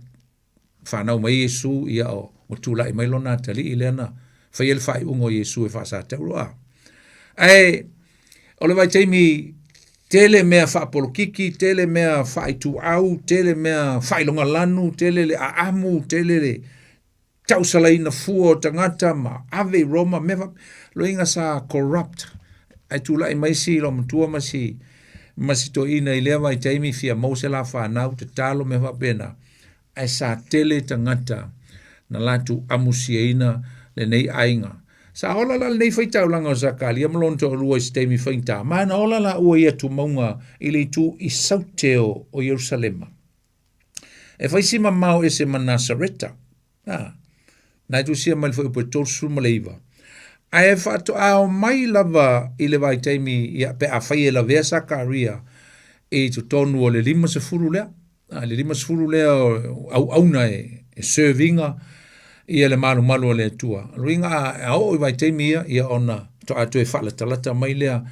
whanau mai Yesu ia o tula i mai lona tali le ana whai el whai ungo Yesu e whasa taurua. Ai, o le vai teimi tele mea whaapolokiki, tele mea whai tu au, tele mea whai longa lanu, tele le aamu, tele le tausala ina fua o tangata, ma ave Roma, mewa lo inga sa corrupt. Ai tula i mai si lo matua masi to ina i lea vai teimi fia mause la whanau, te talo me wapena. Ai sa tele tangata, na latu amusia ina le nei ainga. Sa hola la nei whaitau langa o Zakali, amalonto o lua i stemi whaita. Mana hola la ua ia tu maunga i le tu i sauteo o Jerusalema. E whaisima mau e se manasareta. Nai tu sia mai whai upo tolsu maleiva. Ai e whato ao mai lava i le vai teimi ia pe a whai e la vea Zakaria e tu tonu o le 5 sefuru lea. Le 5 sefuru lea au auna e servinga ia le malu le tua. Ruinga au i vai teimi ia ona to atu e whala talata mai lea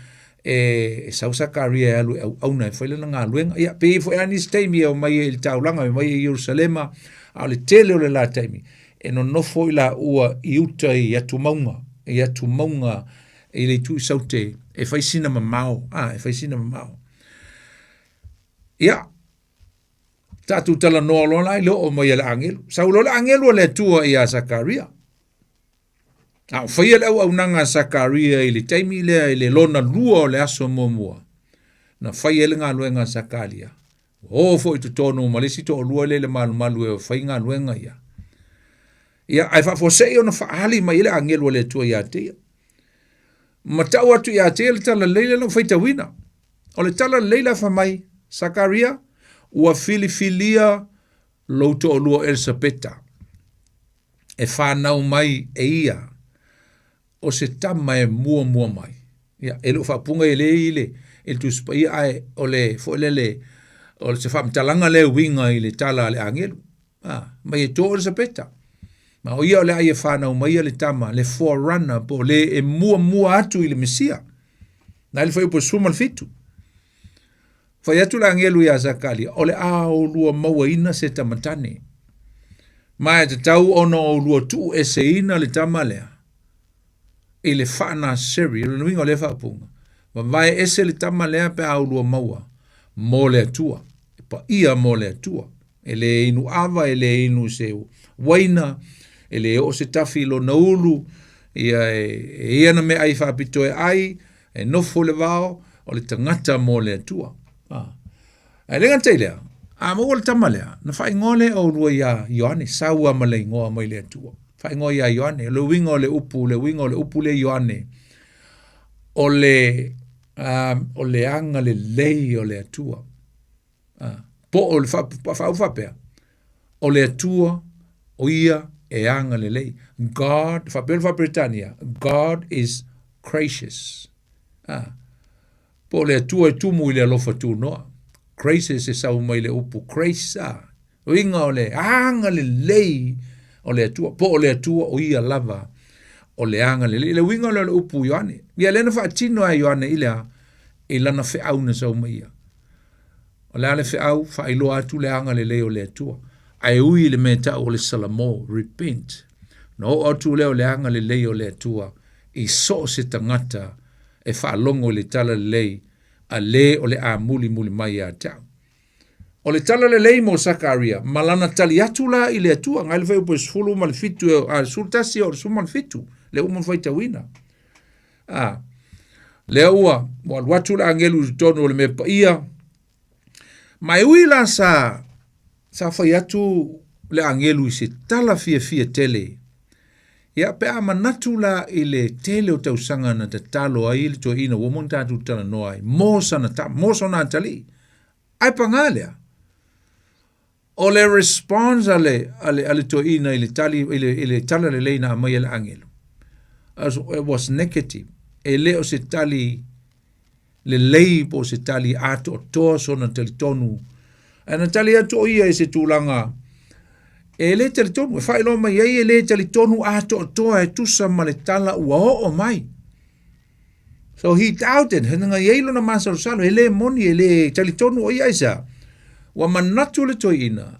e sau Zakaria e alu au auna e whaile na ngā luenga. Ia pe fo e anis teimi o mai e il taulanga mai e Jerusalema au le tele o le la teimi. E no nofo i la ua i uta i atu maunga. ia tu maunga e le tu saute e faisina mamao e faisina mamao ia tatu tala no lo lai lo o mai le angelo saulo le angelo le tua ia Zakaria faia le au nanga Zakaria ile taimi le lona lua le aso momua na faia le ngaluenga Zakaria fo itu tonu malisi to lua le malu e fai ngaluenga ia ai fa sei ona fa ali mai le angelo le tua ia te matau atu ia te le tala leila no faita wina o le tala leila fa mai Zakaria ua filifilia louto o lua Elsapeta e whanau mai e ia o se tama e mua mai ia e lo whapunga e le ile e tu spa ia ai o le fo le o se whamtalanga le winga i le tala le angelo mai e to Elsapeta ma o ia o le ai e whanau mai le tama le forerunner po le e mua atu i le Mesia na le whai upo sumal fitu fai atu la angelu ia Zakaria o le o lua maua ina se tamatane mai te tau ono o lua tu e se ina le tama lea i le whana seri le nuinga le whapunga ma vai ese le tama lea pe au lua maua mo le atua pa ia mo le atua e le inu ava e le inu se waina e le o se tafi lo na ulu ia na me ai whapito e ai e nofo le vao o le tangata mo le atua e lenga teilea mo le tama lea na whai ngole o lua ia Ioane saua ma le ingoa mai le atua whai ngoa ia Ioane le winga o le upu le Ioane o le anga le lei o le atua po o le whapea o le atua o ia e anga le lei God Britania God is gracious po le atua e tumu i le alofa tu noa gracious e sau mai le upu grace winga o le anga le lei o le atua po o le atua o ia lava o le anga le lei le winga o le upu Ioane ia lena whaatino a Ioane i lana whiau na sau mai ia o le ale whiau whailo atu le anga le lei o le atua ai ui le meta o le salamo repent no atu le o le anga le lei o le atua i so se tangata e whaalongo le tala le lei a le o le a muli mai a tau. O le tala le lei mo Zakaria, malana tali atu la i le atua, ngai le whai upo sfulu ma le fitu, sultasi o le suma le fitu, le umon whai tawina. Le ua, mo al watu la angelu tono le mepa ia, mai ui la sa whai atu le angelu i se tala fia tele, ia pe a manatu la i le tele o tausanga na te talo ai le toa ina womon tatu tala noai. Mo sana tali. Ai pangalea. O le response ale toa ina i le tala le leina a mai le angelo. It was negative. E le o se tali le lei po se tali ato o toa sona tali tonu. Ana tali ato ia i se tūlanga e le tali tonu, e whaelo mai e le tali tonu ato toa e tusa ma le tala ua o mai. So he doubted, henanga yeilo na masaro salo, e le moni e le tali tonu o ia isa, wa manatu le toi ina,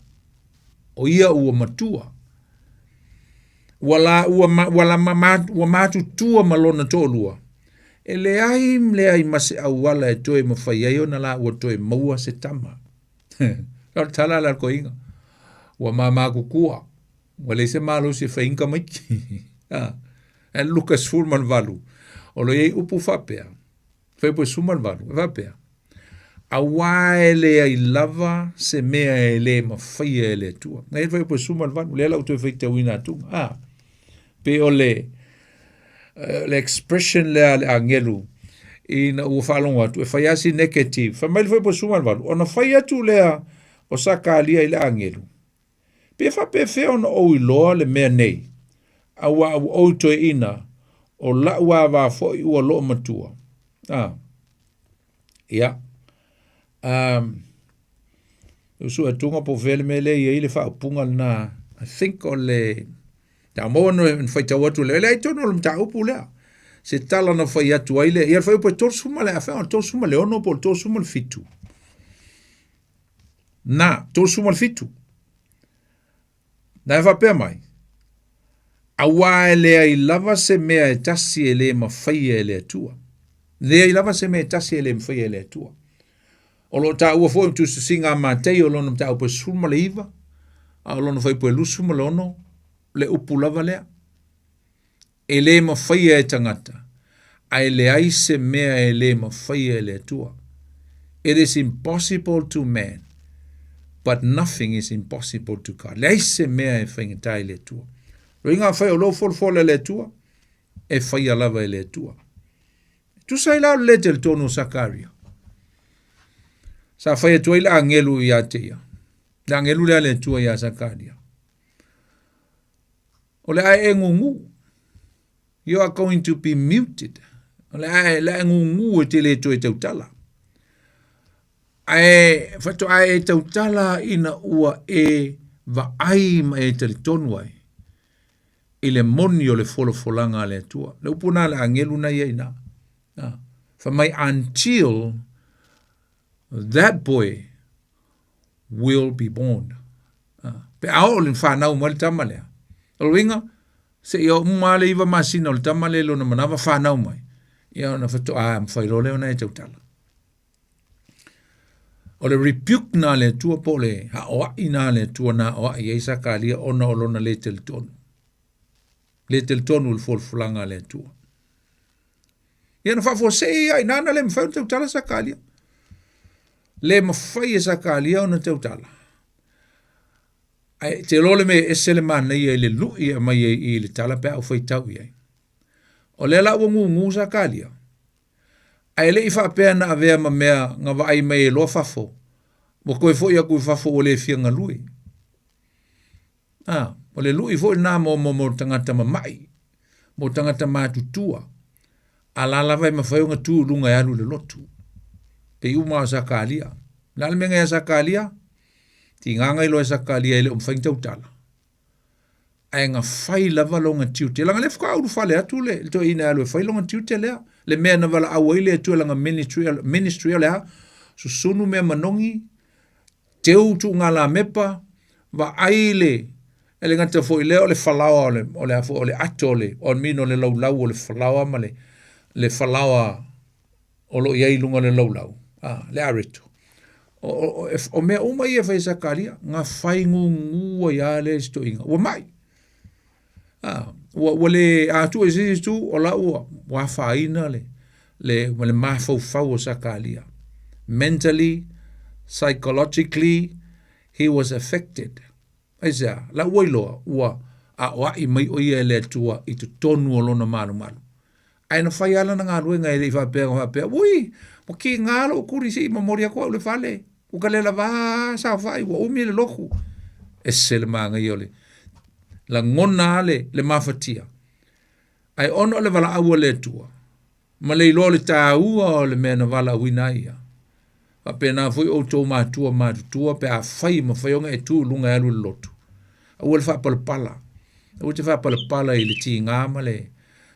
o ia ua matua, wala matu tua malona tolua, e le ai mase au wala e toi mawhai aio na la ua toi maua se tama. Kau tala la ko inga. Wa mama kukua. Wale se malo se whainga mai. And Lucas Fulman valu. O lo yei upu whapea. Whaipo suman valu. Whapea. A waele ai lava se mea e le mawhaia e le tua. Ngai whaipo suman valu. Le lau tue whaita wina tunga. Pe o le expression le angelu. Ina ua whalonga tu. E whaiasi negative. Whamaili whaipo suman valu. Ona whaiatu lea o sakalia i le angelu. Pe whape wheo na o iloa le mea nei, a wa o toe ina, o la ua wa fo i ua loo matua. Ia. Usu e tunga po vele me le i le whaapunga na, I think o le, ta moa no e whaita watu le ai tono le mta upu lea. Se tala na whai atu ai le, ia whai upo e torsuma le a whao, torsuma le ono po torsuma le fitu. Na, torsuma le fitu. Na e whapea mai. Awa e lea I lava se mea e tasi e le mawhaia e le atua. Lea I lava se mea e tasi e le mawhaia e le atua. O lo ta ua fo tu singa matei o lo na ta upo suma le iva. A lo na fai po lusu ma lono le upu lava lea. E le mawhaia e tangata. Ai le ai se mea e le mawhaia e le atua. It is impossible to man, but nothing is impossible to God. Le ai se mea e whaingatai le atua. Ringa whai o lo fol le atua, e whaia lava e le atua. Tu sai lau le te tono Sakaria. Sa whai atua ila angelu I ateia. La angelu le atua I a Sakaria. O le ai e ngungu. You are going to be muted. O le ai e ngungu e te le to e tautala. Ai, whato ai e tautala ina ua e va ai ma e tali tonu ai. I le moni o le folanga le atua. Le upuna le angelu na ia ina. For my until that boy will be born. Pe ao le whanau mo le tamalea. O winga, se ia umale iwa masina o le tamale lo na manawa whanau mai. Ia na whato mwhairo leo na e tautala. O le rebuke na le tua po le ha oa ina le tua na oa I eisa kalia ona o lona le teltonu. Le teltonu le folanga le tua. Ia na whafo se ia I nana le mwhau tautala sa kalia. Le mawhai sa kalia ona tautala. Ai te lole me esele mana ia le lui mai I le tala pe au whaitau ia. O le la ngu sa kalia. Ai le I whapea na avea ma mea nga vai mai lo fafo. Mo koe fo ia koe fafo o le fianga lui. O le lui fo na mo tangata mamai. Mo tangata matutua. Alala vai mawhaiunga tu lunga e alu le lotu. Pe uma sa kalia. Lala menga ya sa kalia. Ti nganga ilo sa kalia ile umwhaing tautala. Ai nga whai lava longa tiute. Langa le whaka auru whale atu le. To ina alu e whai longa tiute lea. Le mea na wala awa ile atu langa ministry lea. So sunu mea manongi. Teu tu ngala mepa. Va aile. Ele ngata fo ile o le whalawa o le ato le. O mino le laulau o le whalawa ma le whalawa o lo iai lunga le laulau. Le areto. O mea uma ia whai sa karia. Nga whai ngua ia le sto inga. Wa mai. Wale atu e tu o la wa faina le mafau sa kalia. Mentally, psychologically, he was affected. Aisa, la wailo wa I mai o ia le tua I tu tonu o lona malu. Ai na whai ala na ngā ruenga e le I whapea. Ui, mo ki ngālo o kuri si mamoria kua ule whale. Uka le la wā sa whai wa umi le loku. E se le maanga I ole. La ngona le mafatia. Ai ono le wala aua le tua. Ma le ilo le tāua o le mea na wala wina ia. Pa pe na fui o tō mātua pe a whai ma whaionga e tū lunga e alu le lotu. A ua le whapalapala. A ua te whapalapala I le ti ngāma le.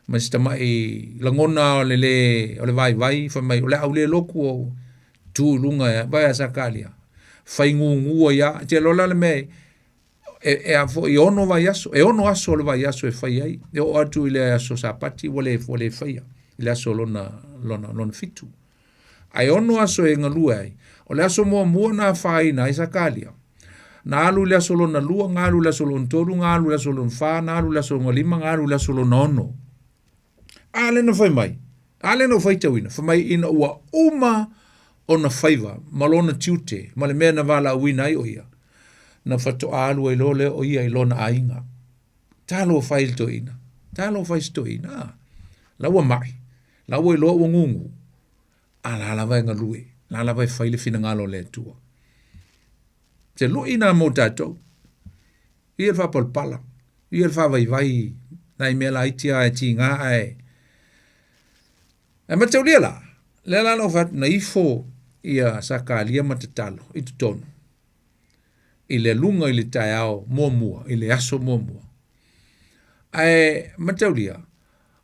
Ma sita mai la ngona o le vai whamai o le au le loku o tū lunga e vai a sakalia. Whai ngua ia. Te lola le mea e ono vai aso, e ono aso le vai aso e whai ai, e o atu I le aso sa pati, wale whai, le aso lona fitu. Ai ono aso e ngalua ai, o le aso mua na whai na isa kalia. Na alu le aso lona lua, ngā alu le aso lona toru, ngā alu le aso lona wha, ngā alu le aso lona lima, ngā alu le aso lona ono. Ale na whai mai, ale na whai tawina, whai ina ua uma o na whaiva, malona tiute, ma le mea na wala uina ai o ia. Na whato alu e lole o ia I lona ainga. Talo whai to ina. Talo whai sto ina. Laua mai. Laua I loa o ngungu. La lava inga lue. La lava I whai le fina ngalo le tua. Te lo ina mo tatou. Ia wha palpala. Ia wha vai. Nai mea la itia e ti ngā ai. E matau lia la. Le la no what na ifo ia sakalia matatalo. I tutonu. I le lunga I le taiao mua, I le aso mua. Ai, mataulia,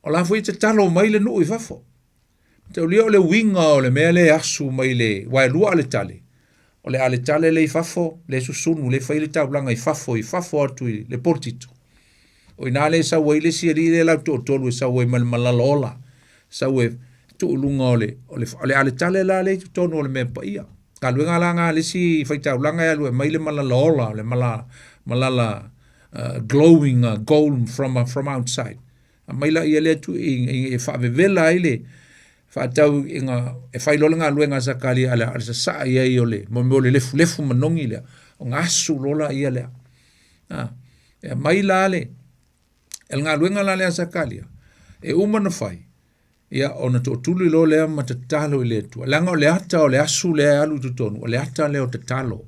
o la fui te talo mai le nui fafo. Mataulia o le winga o le mea le aso mai le wailua ale tale. O le ale tale le I fafo, le susunu, le fai le taulanga I fafo atu I le portito. O ina le sa wai le siri le la to tolu sa wai malalola. Sa wai tu ulunga ole ale tale la le tonu ole me pa ia. Ka luenga langa le si faita ulanga ya lue mai le malalola le malala glowing gold from outside. Mai la ia le tu e fa vela ile fa tau inga e fai lola luenga sa kali ala sa ia ole mo le lefu manongi le o ngasu lola ia le. E mai la le el ngā luenga la le sa kali e umana fai ia ona to tulu lo le matatalo ile tu langa le ata o le asu le alu tutonu o le ata le o tatalo.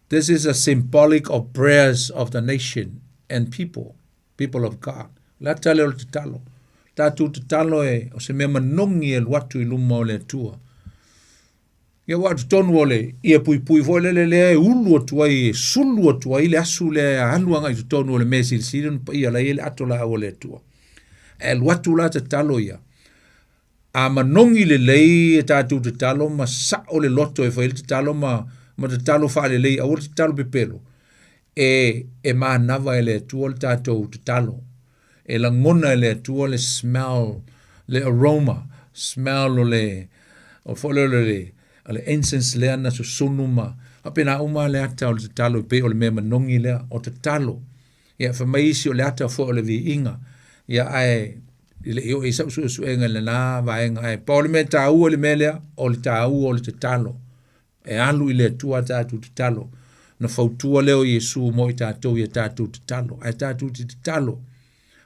This is a symbolic of prayers of the nation and people of God. Le ata le o tatalo. Tatu tatalo e o se mea manongi e watu i luma o le tua. Ia watu tonu o le ia pui fo le e ulu o tua i sulu o tua i le asu le aluanga i tutonu o le mesi sirin pa ia la i le ato la o le tua. E watu la tatalo ia. A manongi le lei e tatu tatalo ma sa o le loto e fail tatalo ma tatalo fa le lei a o tatalo pepelo. E maanava e le tua le tatu tatalo. E la ngona le tua le smell, le aroma, smell o fole le incense le ana su sunuma. Apena uma le ata o le tatalo pe o le mea manongi le o tatalo. Ia fa maisi o le ata fo o le vi inga. Ia ai ile yo isa su enga le na vaenga ai pa o le me tau o le melea o le tau o le tatalo. E alu ile tua tatu tatalo. Na fautua leo Yesu mo i tatou ia tatu tatalo. Ai tatu tatalo.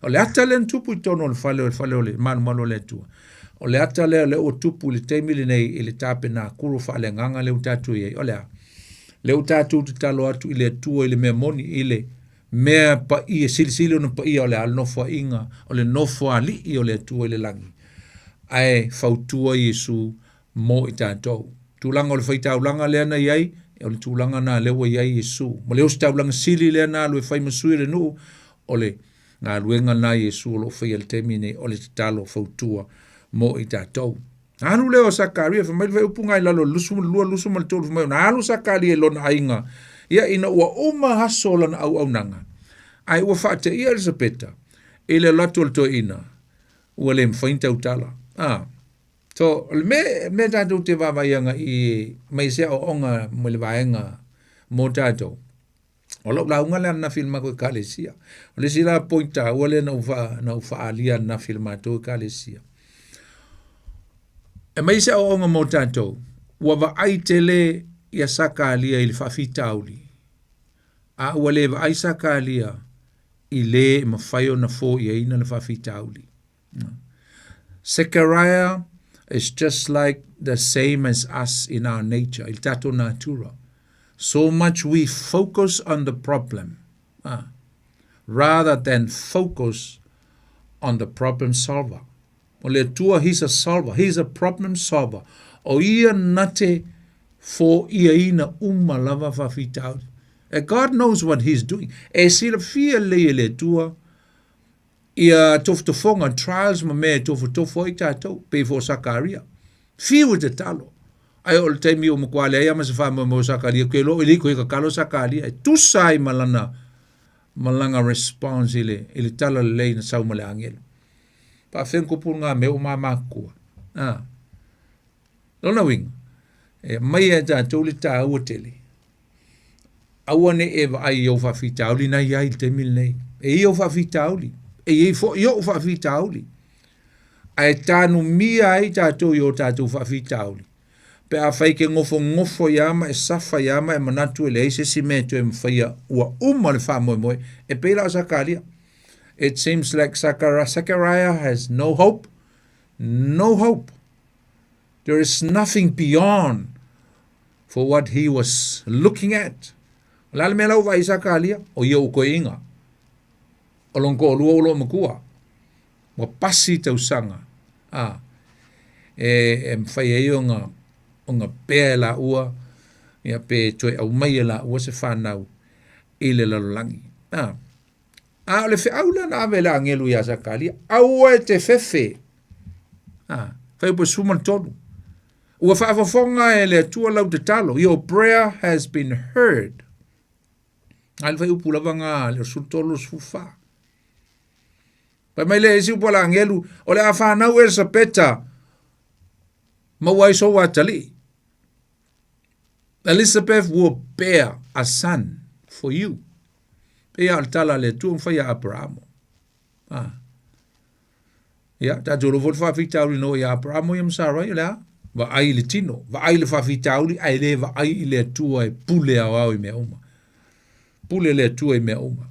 O le ata le ntupu i tono o le fale o le manu le tua. O le ata le o tupu le teimili nei i le tape na kuru fale nganga le utatu iei. O le utatu tatalo atu i le tua i le mea moni i le mea pa ia silisili ona pa ia o le al nofo inga o le nofo ali i o le tua i le langi. Ai fautua Yesu mo i tatou. Tulanga o le faita ulanga le ana iei, o le tulanga na lewa iei Yesu. Mo le osta ulanga sili le ana alue fai masui le nuu o le ngā luenga na Yesu o lo fai al temine o le tatalo fautua mo i tatou. Anu leo Sakaria, fa mai upunga i lalo lusu mal tolu mai. Na alu Sakaria lona ainga. Ia ina ua uma haso lana au nanga. Ai ua whaate ia Elisabeta. Ile lato to ina. Ua le mfainta utala. So, me tatou te wawaianga i mai sea o onga mo le vaenga mo tatou. O lau launga le ana filma koe kalesia. O le sila pointa ua le na ufa alia na filma to kalesia. E mai sea o onga mo tatou. Ua va aitele ia saka alia i le whawhita auli. A ua le va ai saka alia i le mawhaio na fo ia ina le whawhita auli. Zechariah is just like the same as us in our nature, il tato natura. So much we focus on the problem rather than focus on the problem solver. O le tua, he's a solver, he's a problem solver. O ia nate for ia ina lava whawhita. And God knows what he's doing. E sila fia le tua, ia tofutofonga trials ma me tofutofo i tātou, pe fo Sakaria. Fiu te talo. Ai o le taimi o makuale, ai ama se wha mo Sakaria, ke lo iliko i ka kalo Sakaria, e tusai malanga response ili tala le lei na sauma le angelo. Pa whenko pūr ngā me o māmakua. Lona winga, mai e tātou li tā ua tele. Aua ne ewa ai i o whawhita auli na iai te mil nei. E i o whawhita auli. E i o whawhita auli. Ai tānu mia ai tātou i o tātou whawhita auli. Pe a whaike ngofo yama, e safa yama, e manatu e leise si me tu e mwhaia ua le wha moe. E peila o Sakaria. It seems like Zechariah has no hope. No hope. There is nothing beyond for what he was looking at. Lala me lau vai Sakaria, o ia uko inga. O lonko o lua o lo makua. Wa pasi tau sanga. E mwhai e o ngā pēa la ua, ia pē toi au mai la ua se whanau i le lalolangi. O le whiaula na ave la angelu ia Sakaria, au e te whewhe. Whai upo suman tonu. Ua whaafafonga e le tua lau te talo. Your prayer has been heard. Al whai upu lava ngā le sultolo sufa. Pa mai le isi upola angelu, o le awhanau e sa peta, mawai so watali. Elizabeth will bear a son for you. Pea altala le tu mfaya Abraham. Ya, ta jolo vol fa fitauli no ya Abraham yam Sarah ya. Va ai le tino, va ai le fa fitauli, ai le va ai le tua e pule a me uma. Pule le tua e me uma.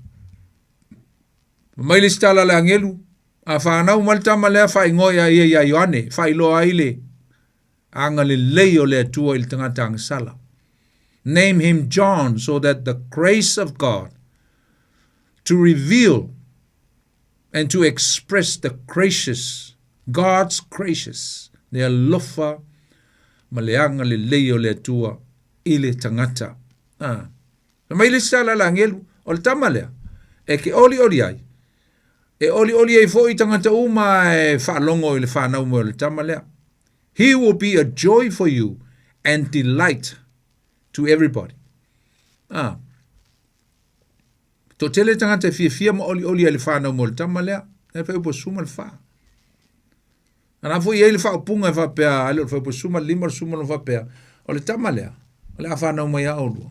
Mai le stala le angelu, a whanau maltama lea whai ngoia ia Ioane, whai loa aile, anga le leo le tua il tangata ang sala. Name him John, so that the grace of God to reveal and to express the gracious, God's gracious, le alofa maleanga le leo le tua ile tangata. Mai le stala le angelu, o le tamalea, e ke oli ai, e oli e fo i tangata uma e whaalongo i le whanau mo le tamalea. He will be a joy for you and delight to everybody. To tele tangata fia mo oli e le whanau mo le tamalea, e whai upo suma le wha. Ana fo i e le wha upunga e wha pia, ale whai upo suma lima suma le wha pia, o le tamalea, o le a whanau mai a olua.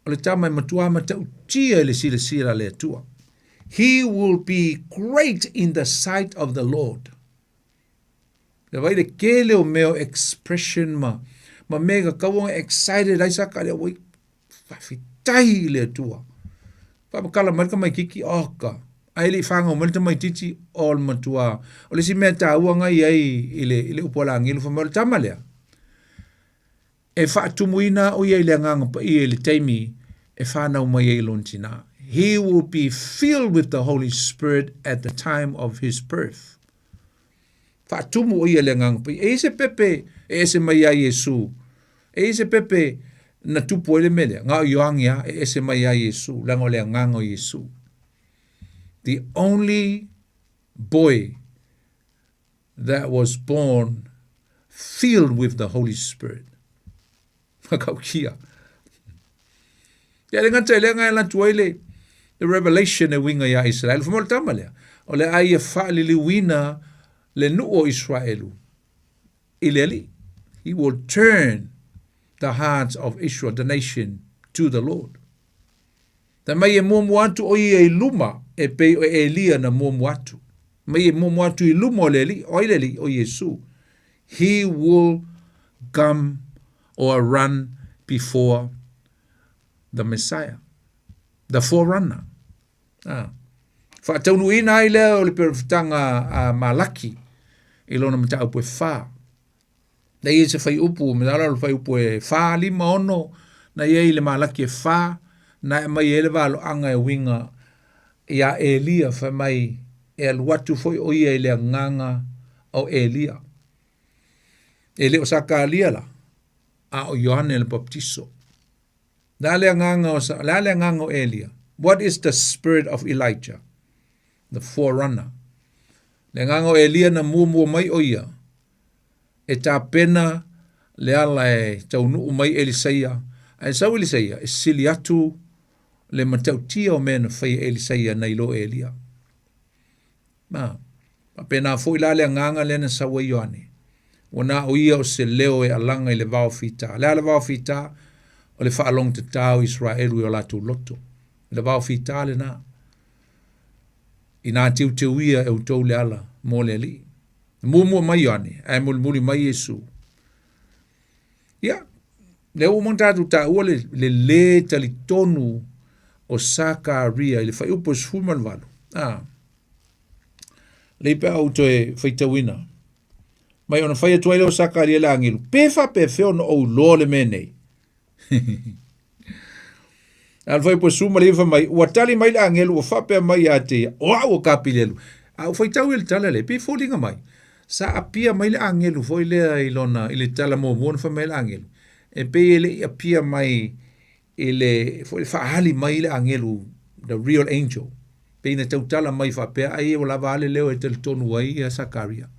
O le tamai matua matau tia le sila le tua. He will be great in the sight of the Lord. Le vai le kele o meo expression ma mega kawonga excited ai saka le wai fafitai le tua. Pa kala marka mai kiki oka. Ai le fanga o malta mai titi all matua. O le si mea taua ngai ai ile upola ngilu fa mal tamalea. E fa tumuina o ye le nganga pa i le taimi e fa na mai e lontina. He will be filled with the Holy Spirit at the time of his birth. Fa tumu o ye le nganga pa e se pepe e se mai a Yesu. E se pepe na tupu ele mele nga yoangia e se mai a Yesu lango le nganga o Yesu. The only boy that was born filled with the Holy Spirit. Makaukia. Ya le ngata le ngai la tuile the revelation e winga ya Israel fomol tamale. O le ai fa li wina le nu o Israelu. Ileli. He will turn the hearts of Israel, the nation, to the Lord. Ta mai e momuatu o i luma e pe o Elia na momuatu. Mai e momuatu i luma o leli, o ileli o Yesu. He will come or run before the Messiah, the forerunner. Whaataunu ina ai leo le perfitanga a Malaki, ilona mta upo e wha. Na ie se whai upu, mdala le whai upu e wha lima ono, na ie le Malaki e wha, na mai ele walo anga e winga ia Elia wha mai e aluatu foi o ia ele nganga o Elia. Ele o saka alia la. A o Yohane le baptiso. Lale nganga o Elia. What is the spirit of Elijah? The forerunner. Le nganga o Elia na mumu mai o ia. E ta pena le ala e taunu mai Elisaia. E sau Elisaia e sili atu le matautia o mena fai Elisaia na ilo Elia. Ma pena fo ilale nganga le na sawa Yohane. Wana o ia o se leo e alanga i le vao fita. Le vao fita o le whaalong te tau Israelu i o latu loto. Le vao fita le na. I nā tiu te uia e utou le ala mō le li. Mumu mai ane, ai muli mai Yesu. Ia, le o mantatu ta ua le tali tonu o Sakaria i le whai upo sfuman walu. Le ipa au toe whaitawina. Mai ona whai atuai leo Sakaria le angilu. Pefa pe feo no au lo le menei. Al whai po suma le iwa mai. Ua tali mai le angilu. Ua whapea mai a te. Oa ua kapilelu. Au whai tau il tala le. Pe fōlinga mai. Sa apia mai le angilu. Fhoi lea ilona. Ile tala mo muona wha mai le angilu. E pe ele apia mai. Ile. Fhoi whaali mai le angilu. The real angel. Pe ina tau tala mai whapea. Ai o lava ale leo e tali tonu wai a Sakaria.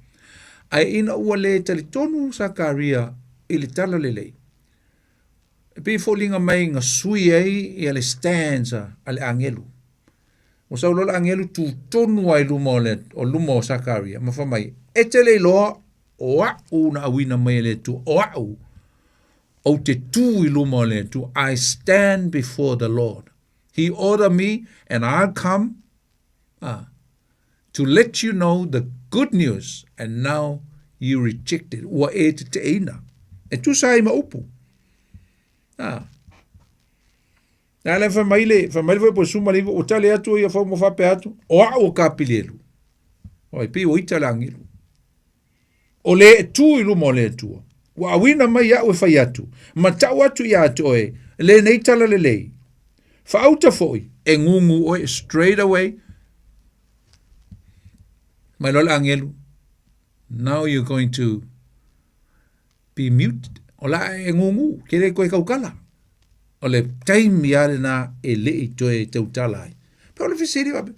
Ai ina ua le tali tonu Sakaria ili tala le lei. E pe fōlinga mai ngā sui ai i ale stanza ale angelu. O sa ulola angelu tu tonu ai luma o luma o Sakaria. Ma whamai, e te le loa o au na awina mai le tu o au. O te tu I luma le tu, I stand before the Lord. He ordered me and I'll come to let you know the good news, and now you reject it. Ua e te ina. E tu sa ima upu. Nā le whamaile po suma liwa, o tale atu ia whau mo whape atu, o au ka pilelu. O i pi o itala angilu. O le tu I luma o le tua. Wa awina mai au e whai atu. Ma tau atu ia atu oe, le neitala le lei. Whaauta foi, e ngungu oe straight away. Mai lola angelu, now you're going to be muted. O la e ngungu, kere koe kaukala. O le taimi ale na e le I toe tautalai. Pa o le fisiri wape,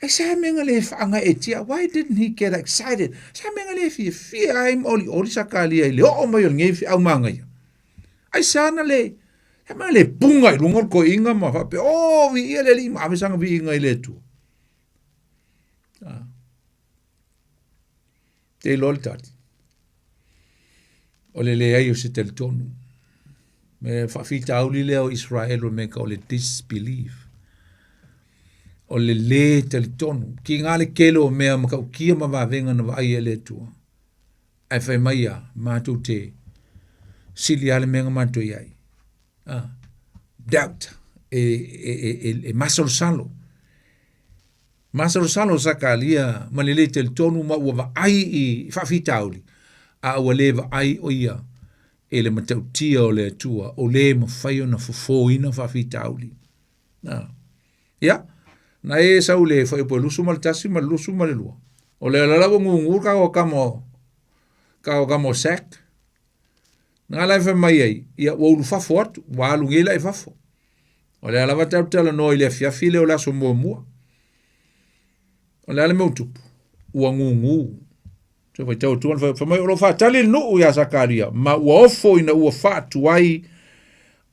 e sa menga le whaanga e tia, why didn't he get excited? Sa menga le fia aim oli Sakaria I le o mai o ngefi au manga ia. Ai sana le, sa menga le punga I lungor ko inga ma wape, vi ia le li ma sanga vi inga I le tu. Te lol tati. O le ai o se tel tonu. Me whawhita auli leo Israel o me ka o le disbelief. O le tel tonu. Ki ngā le kelo o mea maka ukia ma wawenga na wa ai e le tua. Ai whai mai a mātou te sili ale menga mātou iai. Doubt. E masalo salo. Masalo salo Sakaria malele tel tonu ma ua wa ai I whawhita auli. A ua le wa ai o ia. E le matautia o le atua, o le mawhai o na whawhoina whawhita auli. Ia, na e sau le whai po lusu ma le tasi ma lusu ma le lua. O le lalawa ngungur ka o kamo sak. Nga lai whai mai ai, ia waulu whafo atu, walu ngela e whafo. O le alawa tautala no I le fiafile o laso mua mua. O le ale mautupu, ua ngungu. So vai tau tuan fa mai ro fa tali no ya Sakaria ma ua ofo ina ua fa tuai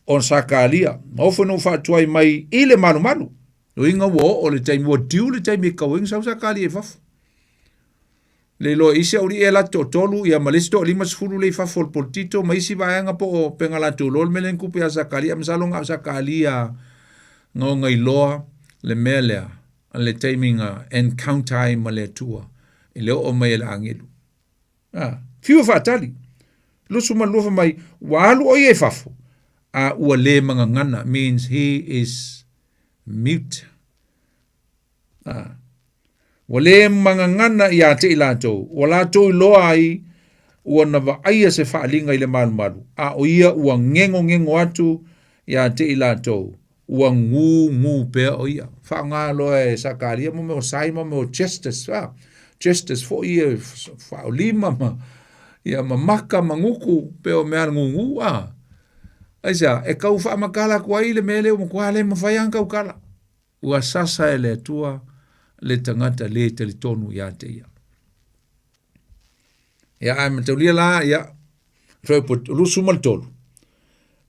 on Sakaria ma ofo no fa tuai mai ile malu no inga wo o le tai mo tiu le tai me ka wing sa Sakaria fa le lo isi uri ela tolu ya malisto lima sfuru le fa fol potito mai si va nga po pengala tu lol melen ku ya Sakaria msalo nga Sakaria ngo ngai loa le melea le timinga encounter male tua ile o mai le angelu. Fiu fatali. Lusu malufa mai walu o ye fafo. Ua le mga ngana means he is mute. Wale mga ngana ia te ilato. Wala to loa ai ua na wa aia se whaalinga ile malu. O ia ua ngengo atu ia te ilato. Ua ngu pea o ia. Wha loa e Sakaria mo me o sai mo me o justice. Justice for ia fa lima ma ia mamaka manguku pe o mea ngungu aisa e kau fa makala kwa ile mele o kwa le mafaya kau kala ua sasa ele tua le tangata le tonu ya te ia am taulia la ia report lusu mal tolu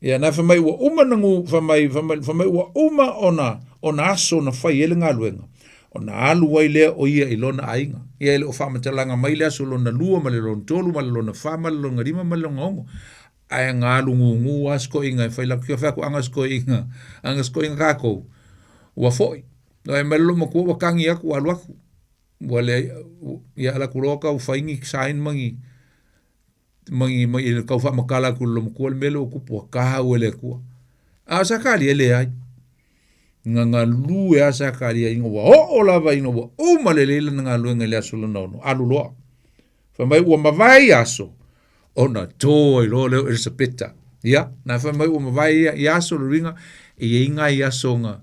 ia na fa mai ua uma nangu fa mai ua uma ona aso na fa ele ngaluenga ona alu wai lea o ia ilona ainga. Ia ele o whamatalanga mai lea so lona lua ma le lona tolu ma le lona whama le lona rima ma le lona ongo. Ai ngā alu ngungu asko inga e whaila kia whaku angasko inga kako. Ua foi. No e malolo makua wakangi aku alu aku. Ua le ia ala kuroka u whaingi sain mangi kau whamakala ku lo makua le mele o kupu a kaha uele kua. Sakali ele ai. Nga lu e Sakaria inga wa lava inga wa malelele nga lu nga le aso no alu loa. Whamai ua mawai aso ona toi lo leo Elisabeta. Ia, na whamai ua mawai aso lo ringa e inga i aso nga.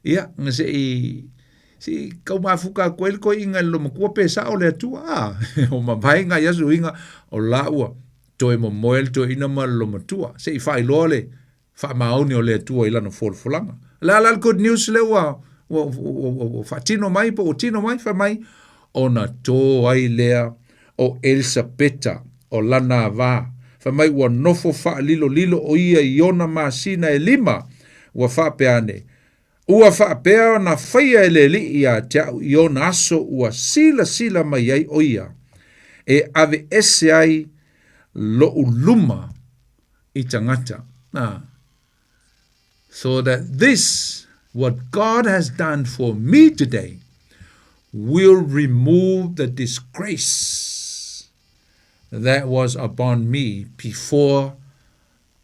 Ia, nga si kau mafuka koel ko inga lo makua pesa o le atua. O mawai nga i aso inga o la ua toi mo moel toi ina ma lo matua. Se i whai loa le wha maoni o le atua ilana folfolanga. La good news le wa fatino mai po tino mai fa mai ona to ai lea o Elisabeta o lana va fa mai wa nofo fa lilo o ia iona masina e lima wa fa peane ua whaapea na whaia ele li ia te au i o na aso ua sila mai ai o ia, e ave ese ai lo uluma i tangata. So that this, what God has done for me today, will remove the disgrace that was upon me before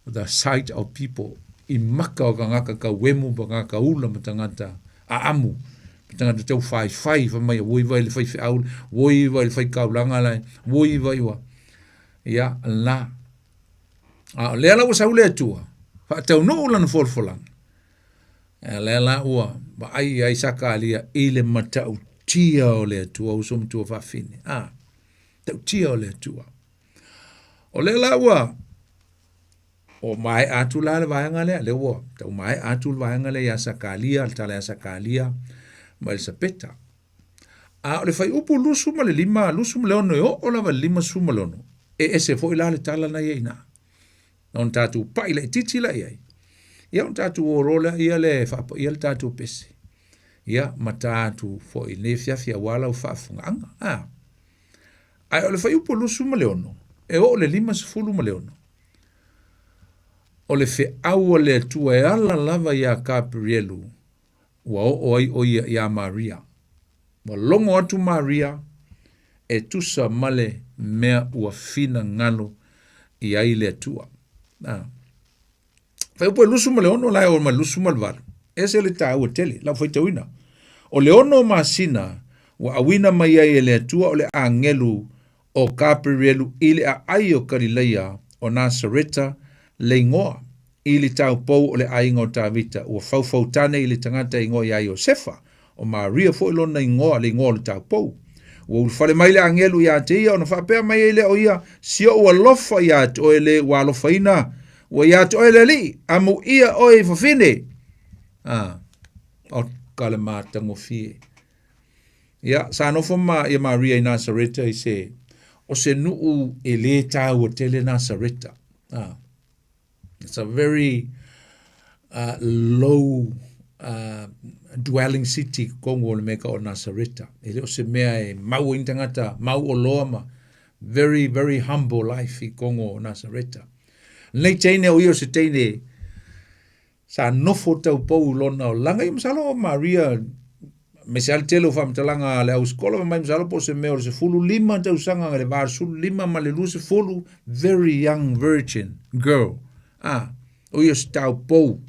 the sight of people. I maka o ka ngaka ka wemu pa ngaka ula matangata a amu. Matangata tau whai mai a woi vai le whai whiaul, woi vai le whai kaulanga lai, woi vai wa. Ia, la. Lea la wasa ule atua. Whaatau no ula na wholwholang. Lea la ua, ba ai saka alia ile matau tia o le atua usum tua whawhine. Tau tia o le atua. O lea la ua, o mai atu la le vaenga le ua. Tau mai atu le vaenga le ya sakalia, al tala ya sakalia, ma le sapeta. O le whai upu lusu ma le lima, lusu ma le ono o la va lima su ma le ono. Ese fo ila le tala na ia ina. Non tatu pa ila titi la ia. Ia on tatu o rola ia le whapa, ia le tatu pese. Ia matatu fo i le fiafia wala u whaafunga anga. Ai o le whai upu lusu ma le ono. O le lima sifulu ma le ono. O le fe aua le tua e ala lava ia Gabrielu ua o ai o ia Maria. Wa longo atu Maria e tusa male mea ua fina ngalo i ai le tua. Fai upo e lusu ma le ono lai o ma lusu ma le valu. Ese le ta ua tele, lau fai tawina. O le ono ma sina ua awina mai ai e le tua o le angelu o Gabrielu ili a ai o Galileia o Nasareta le ingoa ili tau pou o le ainga o Tavita ua faufautane ili tangata ingoa ia Iosefa o Maria fo ilona ingoa le ingoa le tau pou. Ua ulfale mai le angelu ia te ia o na whapea mai ele o ia sio ua lofa ia te o ele wa lofa ina ua ia te o ele li amu ia o e fafine. O kale mātango fie. Ia, sa nofo ma ia Maria i Nasareta i se o se nuu e le tau o tele Nasareta. It's a very low dwelling city kongo le meka o Nasareta. Ele o se mea e mau intangata, mau o loama. Very, very humble life i kongo o Nasareta. Nei teine o io se teine sa nofo tau pou lona o langa i masalo o Maria me se al telo fam talanga le au skola mai masalo po se mea o se fulu lima tau sanga le var sulu lima ma le lu se fulu very young virgin girl. O io se tau pou.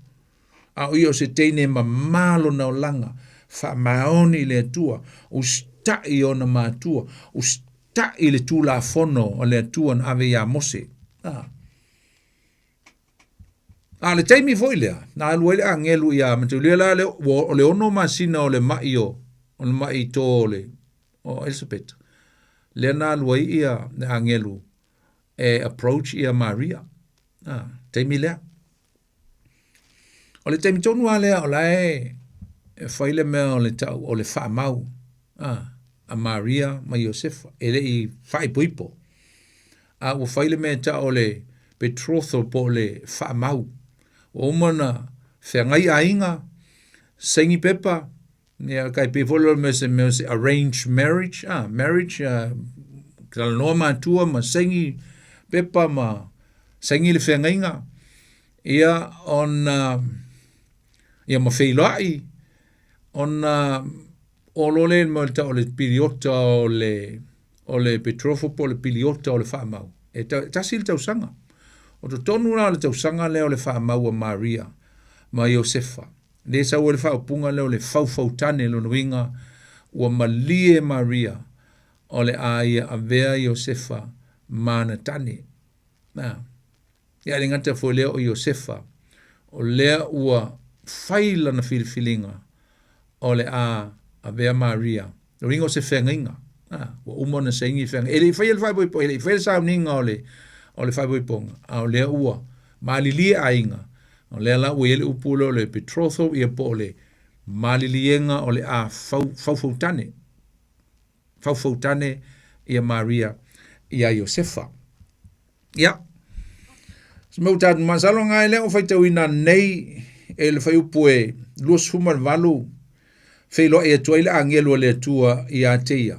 O io se teine ma malo na o langa. Fa maoni le tua. O sta i ona matua. O sta i le tu la fono o le tua na ave ya mose. Le taimi foi lea. Na alua le angelu ia. Matulia la le o le ono masina o le mai o. O le mai to le. O Elizabeth. Le na alua ia le angelu. E approach ia Maria. Taimi lea. O le taimi tonu a lea o lae e whaile mea o le tau o le wha mau. A Maria ma Iosefa. Ele i whai puipo. O whaile mea ta o le betrothal po le wha mau. O umana whengai ainga sengi pepa. Nia kai pefolo me se arranged marriage. Marriage kala noa matua ma sengi pepa ma sengi le whengainga. Ia on ia ma wheilai on o lole mo ta o le piliota o le betrothal po le piliota o le whaamau. E tasil tau sanga. O to tonu na le tau sanga leo le whaamau a Maria ma Iosefa. Le sa o le whaapunga leo le faufautane lo nuinga ua malie Maria o le aia a vea Iosefa mana tane. Ia le ngata fo leo o Iosefa o lea ua faila na filifilinga o le a vea Maria. O ringo se whengainga. Ua umona se ingi whenga. Ele i whaia le whaiboipo, ele i whaia sa uninga o le whaiboiponga. O lea ua malilia ainga. O lea la ua ele upulo le betrothal ia po le malilienga o le a faufautane. Faufautane ia Maria ia Iosefa. Ia. Mau tatu masalo ngai leo whaitawina nei e le fai upu e lua suma le valu fei lo e atua i le angelo le atua i a teia.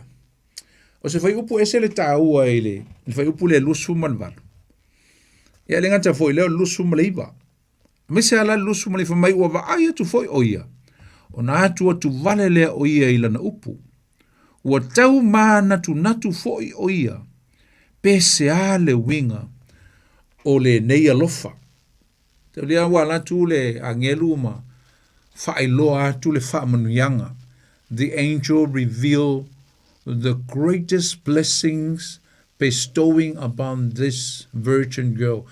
O se fai upu ese le tāua i le fai upu le lua suma le valu. Ia le ngata foi leo lua suma le iwa. Me se ala lua suma le iwa mai ua wa ai atu foi o ia. O na atua tu vale lea o ia i lana upu. Ua tau maa natu foi o ia. Pese a le winga o le nei alofa. Te lea wala tu le angelu ma whaailoa tu le whaamanuianga. The angel revealed the greatest blessings bestowing upon this virgin girl.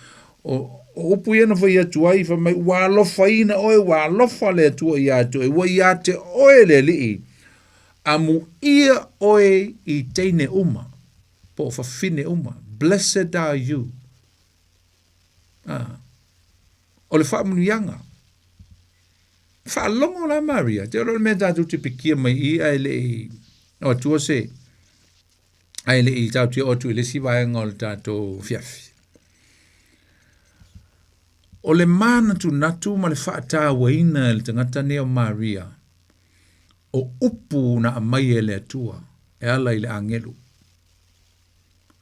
O upu ia na whai atu ai, wha mai walofa ina oe, walofa le atua ia atu e, wa ia te oe le lii. Amu ia oe i teine uma, po whawhine uma. Blessed are you. O le whaamanuianga. Whaalongo la Maria, te oro mea tātou te pikia mai i ai le i, o tua se, ai le i tātou te otu i le siwaenga o le tātou fiafi. O le mana tu natu ma le whaata waina le tangata neo Maria, o upu na amai e le atua, e ala i le angelu.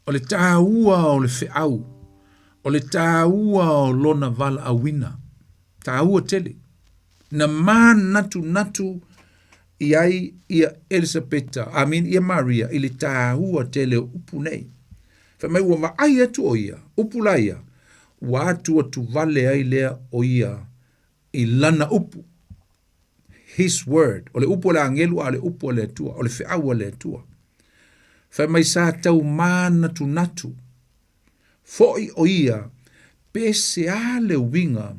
O le tāua o le whiau, o le tāua o lona vala awina, tāua tele. Na ma natu iai ia Elisabeta, ia Maria, ili tāua tele upu nei. Whamai ua maai atu o ia, upu la ia, ua atu vale ai lea o ia, i lana upu. His word, o le upu o le angelu a le upu o le atua, o le whiau o le atua. Whamai sa tau ma natu, foi o ia, pese a le winga,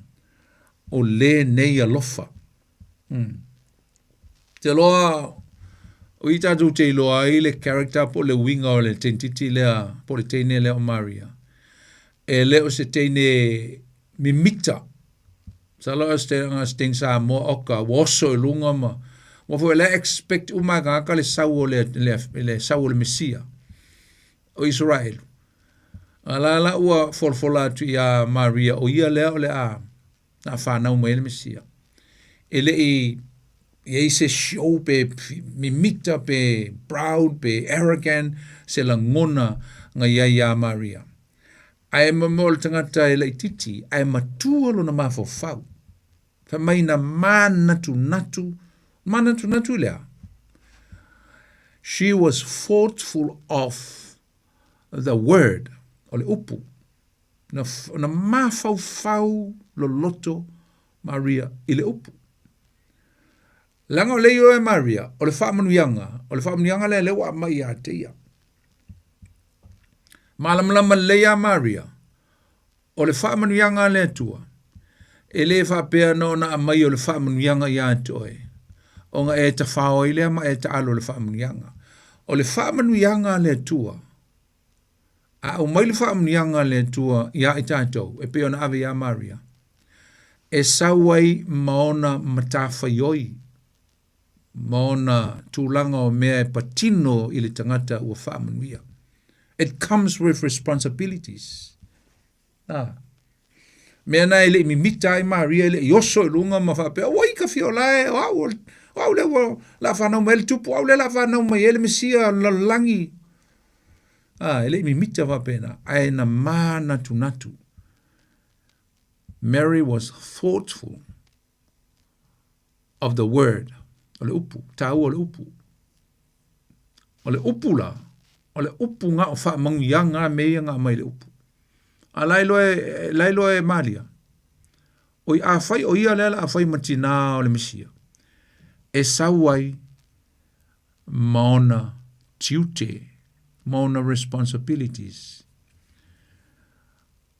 o le nei alofa. Te loa, o i tātou te loa i le character po le winga o le tentiti lea, po le teine lea o Maria. E leo se teine mimita. Sa loa stein Samoa oka, waso e lunga ma. Wafo e le expect umagaka le sau o le sau o le Mesia. O Israel. Ala ua folfola tu ia Maria, o ia lea o le a. Na whanau mai le Mesia. Ele i se show pe mimita pe proud pe arrogant se la ngona nga ia Maria. Ai mamol tangata ele titi, ai matua lo na mafofau. Fa mai na manatu lea. She was thoughtful of the word, o le upu. Na mafau loloto Maria i le upu. Langa o le yo e Maria, o le whaamanuianga le lewa mai a te ia. Malamlama leia Maria, o le whaamanuianga le tua. E le whapea no na mai o le whaamanuianga ia toe. O nga e ta whao i lea ma e ta alo le whaamanuianga. O le whaamanuianga le tua. A o mai le whaamanuianga le tua ia i tātou, e peo na ave ia Maria. E sawai maona matawhaioi. Maona tūlanga o mea e patino i le tangata ua whaamanuia. It comes with responsibilities. Mea na ele mimita i Maria, ele yoso i lunga ma whapea, oi ka fio lae, au le la whanau mai ele tupu, au le la whanau mai ele Mesia lalangi. Ele mimita whapena, ai na ma natu. Mary was thoughtful of the word. O le upu, tāua o le upu. O le upu la, o le upu ngā o whaamangia ngā mea ngā mai le upu. A lailo e Maria. O i a whai o ia lela a whai matina o le Mesia. E sauai maona tiute, maona responsibilities.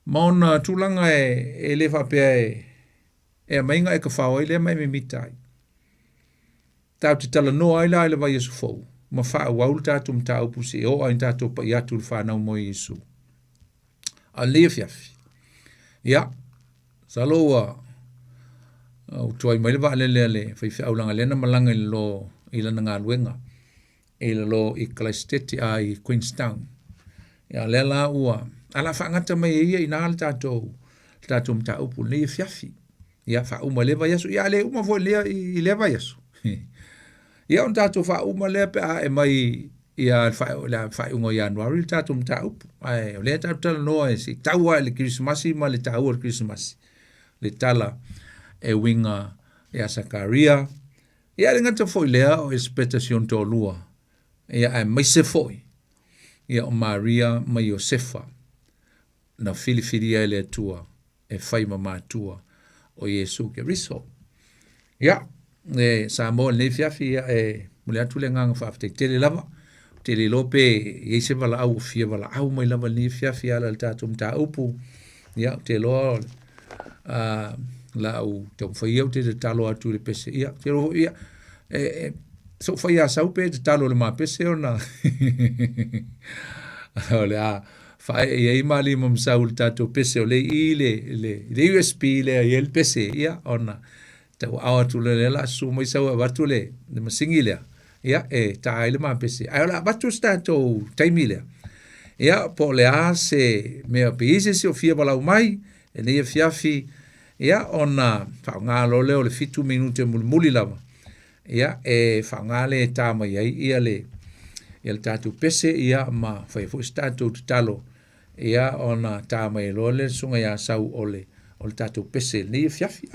Maona tūlanga e le whapea e a mainga e ka whao i le mai me mitai. Tau te tala noa ai la vai Yesu fau. Ma wha waul tātou mta upu se o ai tātou pa iatu le whanau mo Yesu. A lea fiafi. Ia, saloa o tuai mai le wa le fai fi aulanga lena malanga i lo i lana ngā luenga. I lo i Christchurch i Queenstown. Ia lela ua. Ala whaangata mai ia i nā le tātou mta upu lea fiafi. Ia fa uma le vai aso ia le uma foi le I le vai aso. Ia on tato fa uma le pe a e mai ia fa ungo Januari tato mta up. Ai le tato no e si taua le Christmas ma le taua Christmas. Le tala e winga e a Sakaria. Ia le ngata foi lea o expectation to lua. Ia ai mai se foi. Ia o Maria mai Josefa. Na filifilia ele tua. E fai mama tua. O Yesu ke riso. Ia. E Samoa le fiafi e mule atu le nganga fa afte tele lava. Tele lope ye se vala au fia vala au mai lava le fiafi ala le tatu mta upu. Ia te lo la au te fai au te talo atu le pese. Ia te lo ia so fai a saupe te talo le ma pese ona. Ole a fai e mali mom saul tatu pese ole le USB le el pese ia ona. Tau awa tule le la su mai sau watu le masingi lea. Ia e ta ile ma pese. Ai la watu stato taimi lea. Ia po le a se mea peise se o fia balau mai. E le ia fiafi. Ia ona whaunga lo leo le fitu minute muli lava. Ia e whaunga le ta mai ai ia le. Ia le tatu pese ia ma whaifu stato talo. Ia ona ta mai lo le sunga ia sau ole. O le tatu pese. Le ia fiafi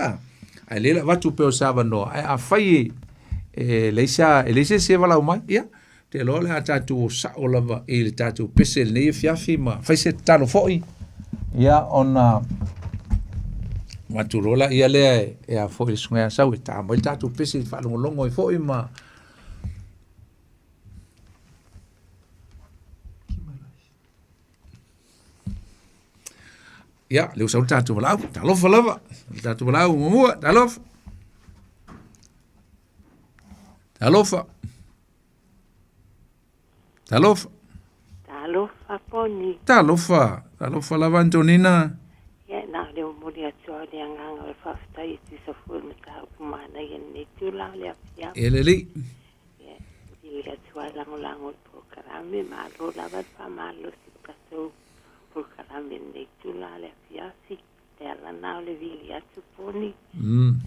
ai lela watu peo sava no ai a fai leisa se vala mai ia te lo le tatu sa o lava e le tatu pese le fiafi ma fai se talo foi ia ona watu rola ia le e a foi sunga sa o ta mo tatu pese fa longo e foi ma ia le usau tatu vala talo lava tatu vala mo talo Talofa. poni. Talofa lava Antonina. Ia na le mori atu le nganga le faftai ti sa fu me ka kumana ia ni tu la le afia. Eleli. Ia di le atu lango programe ma lo lava pa ma lo si kaso programe ni tu la le afia si te ala na le vili atu poni.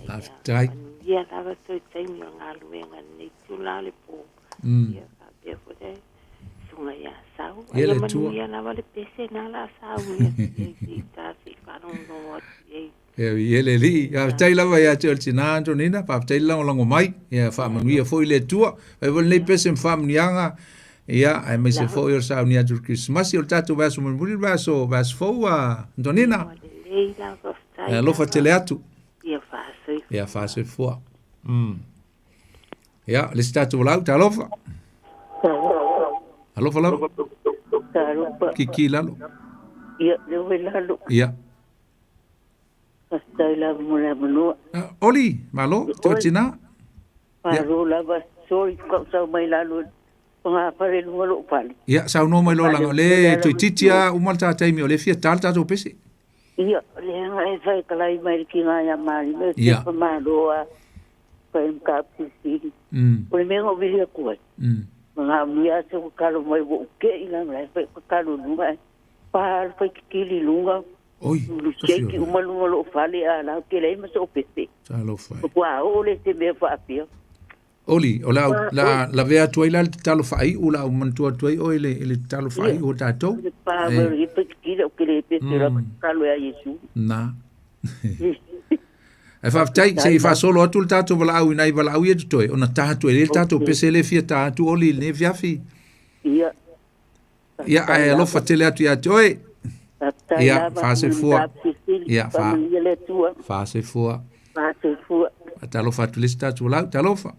Aftai. Ia lava to taimi ngalu ni tu la le po. Ia ka be fo de sunga ia sau. Ia Ia tua. ia lava le pese na la sau ia ta si karongo Eleli. Aftai lava ia te oltina Antonina. Pa aftai lango mai. Ia whaamanuia foi le tua. Vai vol nei pese mwhaamnianga. Ia, ai mai se foi o sau ni atu Christmas. O tatu vaso mwuri vaso fou a Antonina. Lofa tele atu. Ia fase fua. Ia, le statu walau, ta alofa. Alofa lau. Kiki lalo. Ia, lewe lalo. Ia. Pastai la mula mulu. Oli, malo, te tina. Paro la basoi ko sa mai lalo. Nga pare lu pali. Ia, sau no mai lo langa. Le toititia umal ta taimi o le fia tal tato pese. Ia, le nga e fai kalai mai ki nga ya mari. Ia. Me pa maroa. Pa im kapti siri. O le mengo vile kuai. Mga mia se ko kalo mai bo ke ila mai fa ko kalo lunga. Pa fa kili lunga. Oi, Cheki umalu lo fale ala ke le ma so pese. Talo fai. Wa o le te me fa apio. Oli, o la vea tuai la talo fai u la mantua tuai o ele talo fai o tatou. Pa ri pe kile o ke le pese la kalo ya Yesu. Na. E whaftai, se i wha solo atu le tātou wala au inai wala au i etu toi. Ona tātou e le tātou pese le fia tātou oli le fiafi. Ia. Ia ai alofa tele atu i atu oi. Ia, whase fua. Ia, whase fua. Whase fua. Ta alofa atu le tātou wala au, ta alofa.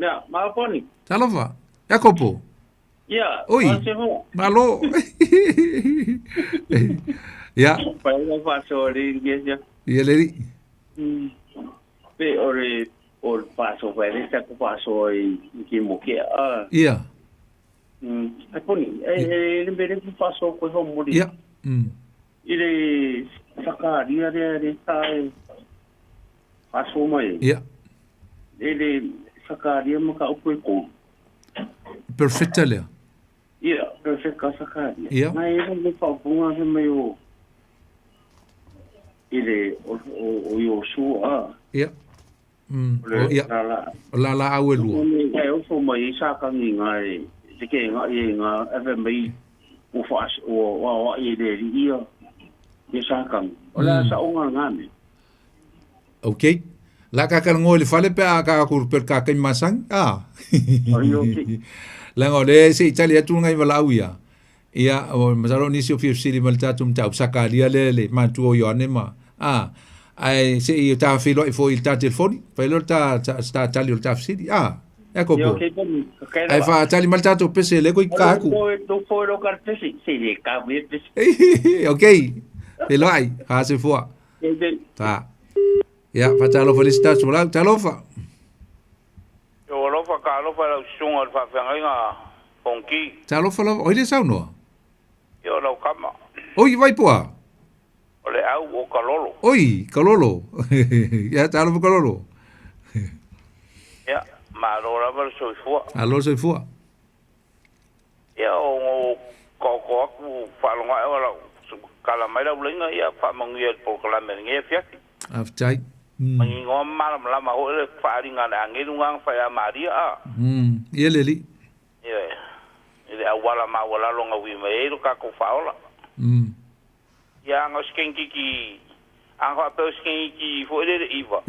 Ia, maaponi. Ta alofa. Ia kopo. Ia, oi. Malo. Ia. Pai la paso ri iglesia. Ia leri. Pe ore paso pai sa ko paso i ki mo ke a. Ia. Ai poni, le bere ku paso ko ho mori. Ia. Ile sakaria de sai paso mai. Ia. Ile sakaria mo ka upo ko. Perfecta le. Ia, perfecta sakaria. Ia. Mai le pa bunga se mai o. ile o Yosua. Ia. Ia. La au e lua. E o fo mai sa ka ni ngai. Te ke nga ave mai o fas o ile ia. Ye sa ka. Ola sa o ngame. Okay. La ka ngol fale pe ka kur per ka kai masang. La ngole se Italia tu ngai wala uia. Ia o masaro ni sio fili malta tum tau sakalia le mantu o yone ma. Ai se io ta filo e foi il ta telefoni. Poi lo ta tali il ta fili. Ecco po. Ai fa tali malta tu pese le coi kaku. Do foi lo cartesi se le ka me pese. Okay. Te lo ai. Ha se fua. Ta. Ya, fa talo felicitas wala talofa. Yo lo fa ka lo fa sunga fa fa nga fonki. Talofa lo oile sauno. Yo lo kama. Oi vai poa. Ole au o kalolo. Oi, kalolo. Ya talofa kalolo. Ya, ma lo la ver so fua. Alo so fua. Ya o ko ku fa lo nga wala kala mai la ulinga ya fa mangia por kala mengia fiati. Aftai. Mangi ngom malam lama o le fa ringa na ngirungang fa ya Maria. Ia leli. Ya. Ile awala ma wala lo nga wi mai lo ka ko fa ola. Ya nga skenki ki anga pe skenki fo le iva.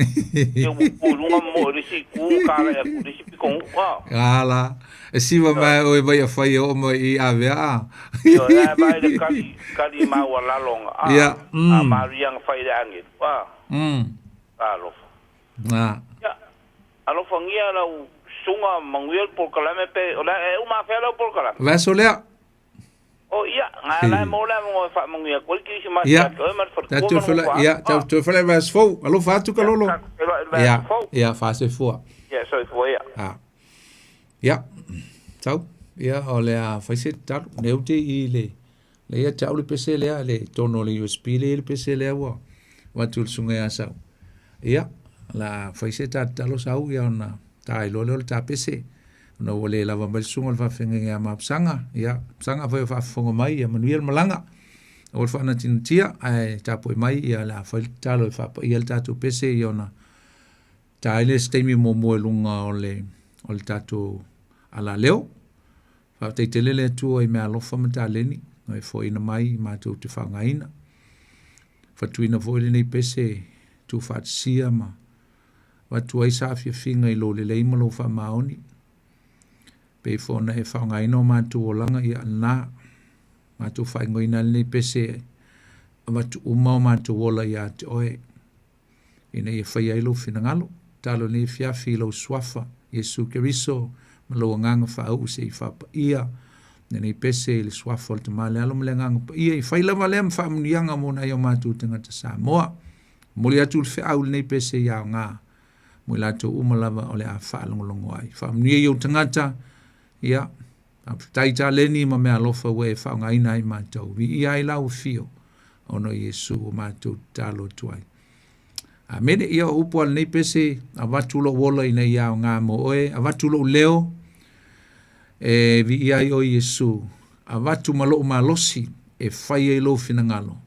Yo po lunga mo risi ku kala ya ku risi pikong wa. Ala. Si va mai o vai fa yo mo I ava. Yo ya vai de kali ma wala lo nga. Ya. Maria nga fa ile angit. Wa. Alo. Ya. Alo fangia la sunga manguel por kalame pe ola uma fela por kalame. Va solea. Oh iya, ngala mo la mo fa manguel kol ki si ma ta tu fela ya ta tu fela va sfo. Alo fa tu kalolo. Ya fa se fo. Ya so fo ya. Ya. Tau. Ya olea fa se tar neuti ile. Le ya tau le pese le tono le USB le pese le wa. Watu sunga ya sa. Ia, la faiseta talo sau ia na tai lo ta pese. No wole lava mal sunga fa fenga ya mapsanga, ia, sanga fa fongo mai ia manuel malanga. O fa na tintia ai tapo mai ia la fa talo fa ia tatu pese ia na. Tai stemi mo lunga ole tatu ala leo. Fa te telele tu ai me alofa mata leni, no fo ina mai ma tu te fangaina. Fa tu ina fo ni pese tu fat sia ma watu ai sa finga I lo le leima lo fa maoni pe fo na e fa ngai no ma tu olanga ia na ma tu fa ngoina le pese watu ma tu ola ia te oe ina ia fa ia lo finangalo talo ni fia filo swafa Yesu Keriso ma lo nganga fa u se fa ia ni pese le swafa te male alo mle nganga ia I fa lava le fa mnianga mo na yo ma tu tenga te Samoa Muli atu fe au nei pese ya nga. Muli atu umalava ole a whaalongolongo ai. Whaamnia iau tangata, ia, taita leni ma mea lofa we whaonga ina I mātou. Vi ia I lau fio, ono Yesu o mātou talo tuai. A mene ia upo al nei pese, a watulo wola ina ia o ngā mo oe, a watulo leo, vi ia I o Yesu, a watu malo malosi, e whai e lo finangalo.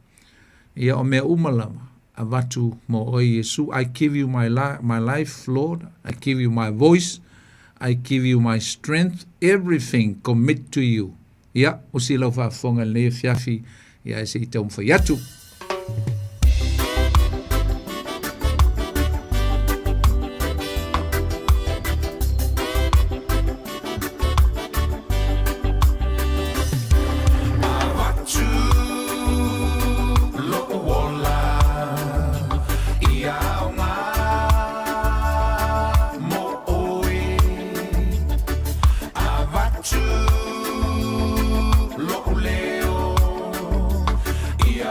Ia o mea umalava. Avatu mo o Yesu, I give you my life, Lord. I give you my voice. I give you my strength. Everything commit to you. Ia, o si lau whaafonga le fiafi, ia e se I tau mwhaiatu.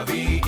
Vi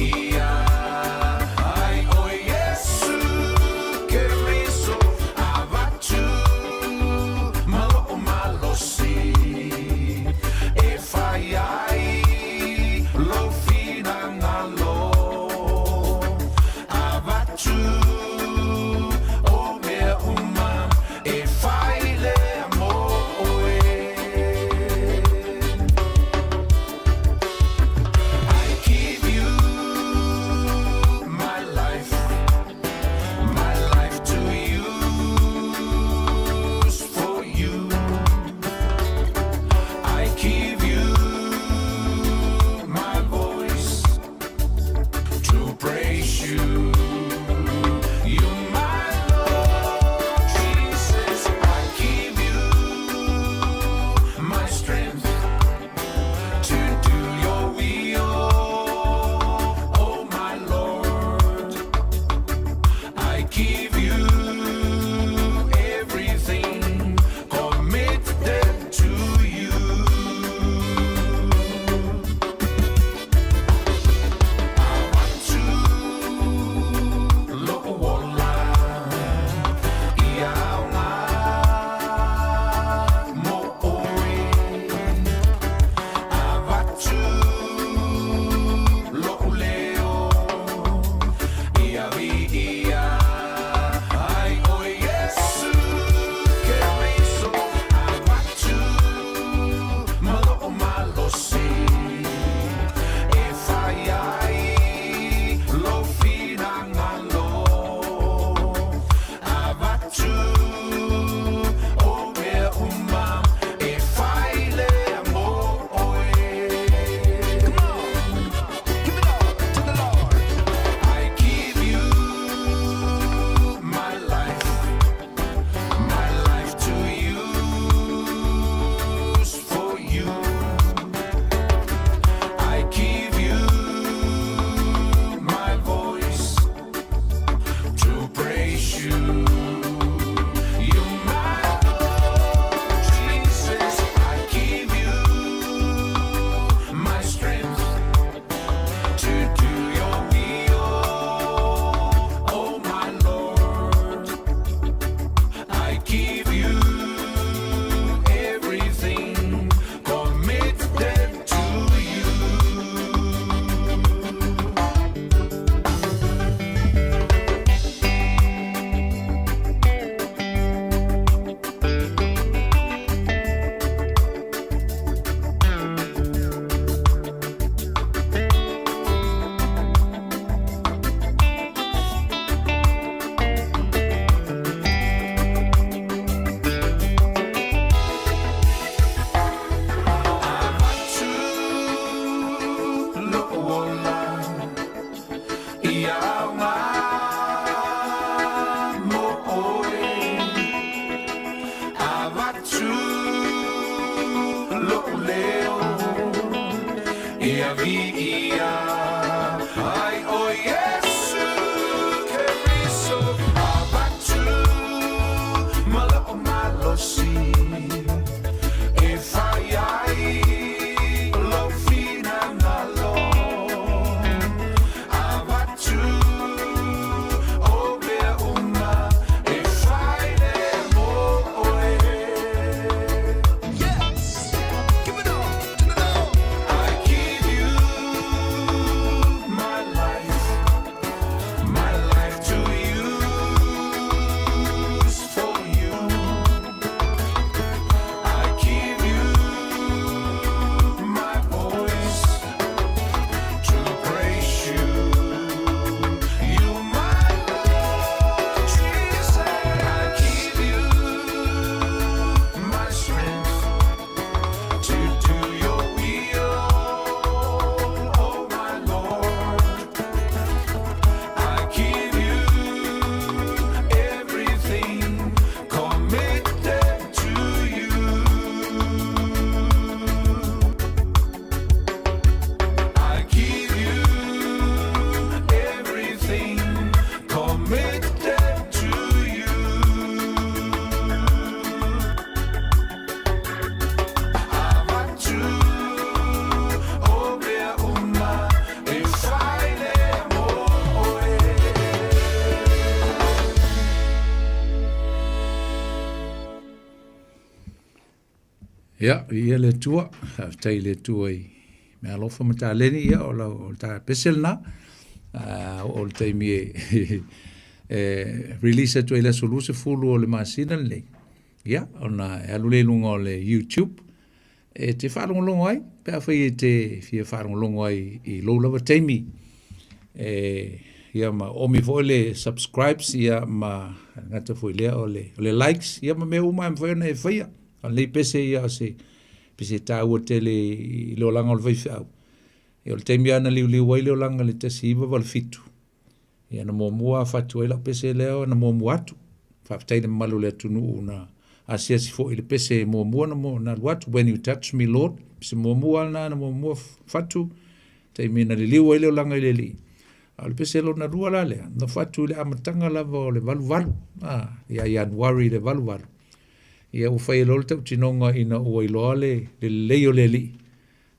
ia ai o Yesu ke riso avatu mala o malosi e fai ai lo fina nalo avatu o mea uma e fai le mo oe. Yes, give it on, turn it on. I give you my life to use for you. I give you my voice to praise you. You my Lord Jesus. I give you my strength to do your will, oh my Lord. I give you everything committed to you. I give you everything committed to you. Avatu obea uma e faile mo oe. Ia, ia le tua, tai le tua i me alofa ma tā leni ia o tā pesel na, o le taimi release atu i le soluse fulu o le masina le. Ia, ona e alu le lunga o le YouTube, te wharongo ai, pēr whai te fia wharongo ai i lo lava taimi. Ia ma omi foi le subscribes, ia ma ngata foi lea o le likes, ia ma me uma em foi na e whaia. Le pese ia se pese ta o tele i lo langa o le vai. E o le taimi ana liu ai le langa le tasi iwa wal fitu. Ia na mua fatu ai la pese leo na mua atu. Whaftai le malu le tunu na asia si fo i le pese mua na watu. When you touch me, Lord, pese mua na mua fatu. Taimi na liu ai le langa i le li. A le pese lo na rua la lea. Na fatu le amatanga lava o le valu. Ia Januari le valu. Ia u whai lolo tau tinonga ina ua iloa le leio le li.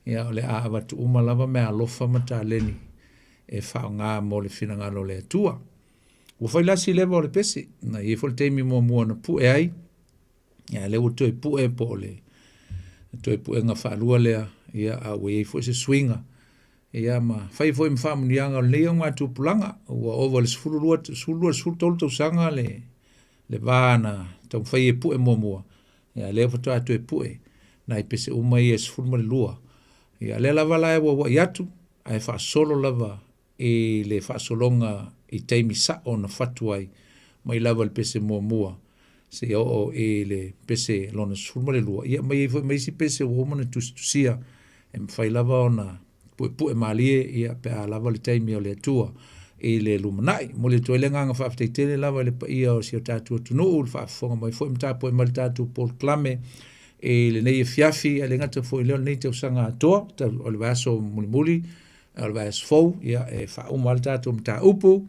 Ia o le aawatu umalava mea alofa mata leni. E whao ngā mo le whinangalo le atua. U whai lasi lewa o le pesi. Na i fol teimi mua na pu e ai. Ia le u toi pu e po le. Toi pu e ngā whaalua lea. Ia a ue i fo se swinga. Ia ma whai fo i mwhamu nianga o leo ngā tupulanga. Ua ova le sfulua tolu tau sanga le vāna. Tau whai e pu e mua. Ia leo fatoa atu e pu e. Na i pese umai e sfulma le lua. Ia le lava la e wa iatu. Ai wha solo lava e le wha solonga i teimi sa o na fatuai. Mai lava le pese mua. Se o e le pese lona sfulma le lua. Ia mai si pese o mana tusia. E mwhai lava o na pu e malie. Ia pe a lava le teimi o le atua. E le lumanai, mo le toi lenga nga whaafteitele lava le pa ia o si o tātua tunu ul whaafonga mai fo imta po e mali tātua Paul Klame e le nei e fiafi a le ngata fo i leo nei te usanga atoa o le vaso muli o le vaso fau ia e whauma le tātua mta upu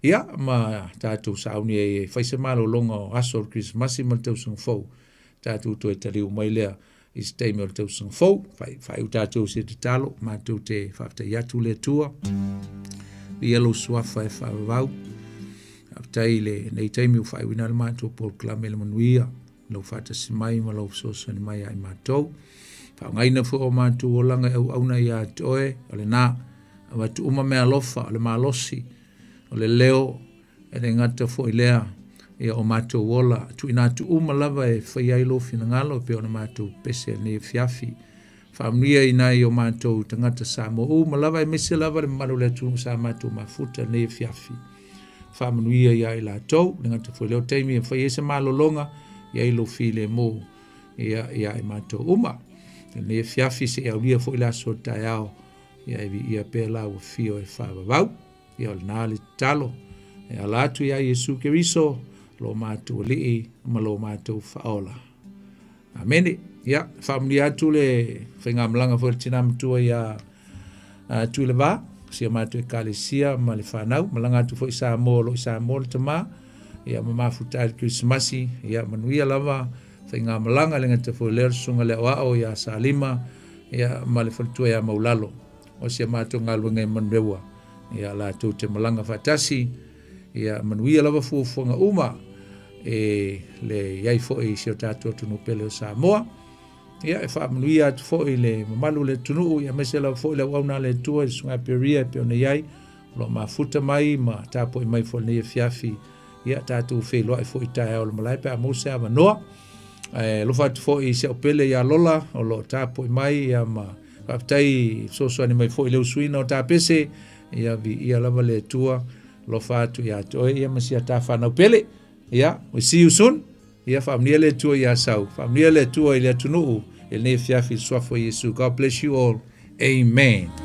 ia ma tātua sauni e whaise malo longa o aso o Christmasi ma le te usanga fau tātua toi taliu mai lea i steime o le te usanga fau whai u tātua se te talo ma tu te whaaftei atu le tua Yellow swafa e whaavau. Aptai le nei taimi u whaiwina le mātou Paul Klame le manuia. Lau whātasi mai ma lau sosani mai ai mātou. Whaungaina fu o mātou o langa au auna i a toe. O le nā. A watu uma mea lofa. O le mālosi. O le leo. E le ngata fu i lea. Ia o mātou wola. Tu ina tu uma lava e whai ai lofi na ngalo. Pe o na mātou pese ne fiafi. Whamnia i nai o mātou tangata Samoa. Ma lava e mese lava le maru le tu sa mātou mafuta ne fiafi. Whamanuia ia i la tau. Ngata fo leo teimi e whai ese malolonga. Ia i lo file mo. Ia i mātou uma. Ne fiafi se au lia fo i la so tai au. Ia pe la o fio e whavavau. Ia o nā le talo. Ia latu ia Jesu Keriso. Lo mātou lii. Ma lo mātou whaola. Amene. Ia, whamuni atu le whainga malanga fo tina matua ia tu le va sia matu e kalesia ma le whanau malanga tu fo i Samoa lo i Samoa le tama ia mamafuta i Krismasi ia manuia lava whainga malanga lenga te fo ler sunga le oao ia salima ia ma le whalitua ia maulalo o sia matu ngaluenga i manrewa ia la tu te malanga fatasi ia manuia lava fuafuanga uma le iai fo i sio tātua tunu pele o Samoa ia e whaamanuia atu fo i le mamalu le tunu ia mese la fo i le wauna le tua i sunga peria pe ona iai lo mafuta mai ma tapo i mai fo ne fiafi ia tātou whi loa i fo i tae au le malai pe a mose a manoa lo fatu fo i se opele ia lola o lo tapo i mai ia ma whaptai soso ani mai fo i leu suina o tāpese ia lava le tua lo fatu ia toe ia masia tā whanau pele ia we see you soon ia whaamnia le tua ia sau whaamnia le tua i le tunuu il ne fiafi swafo Yesu. God bless you all. Amen.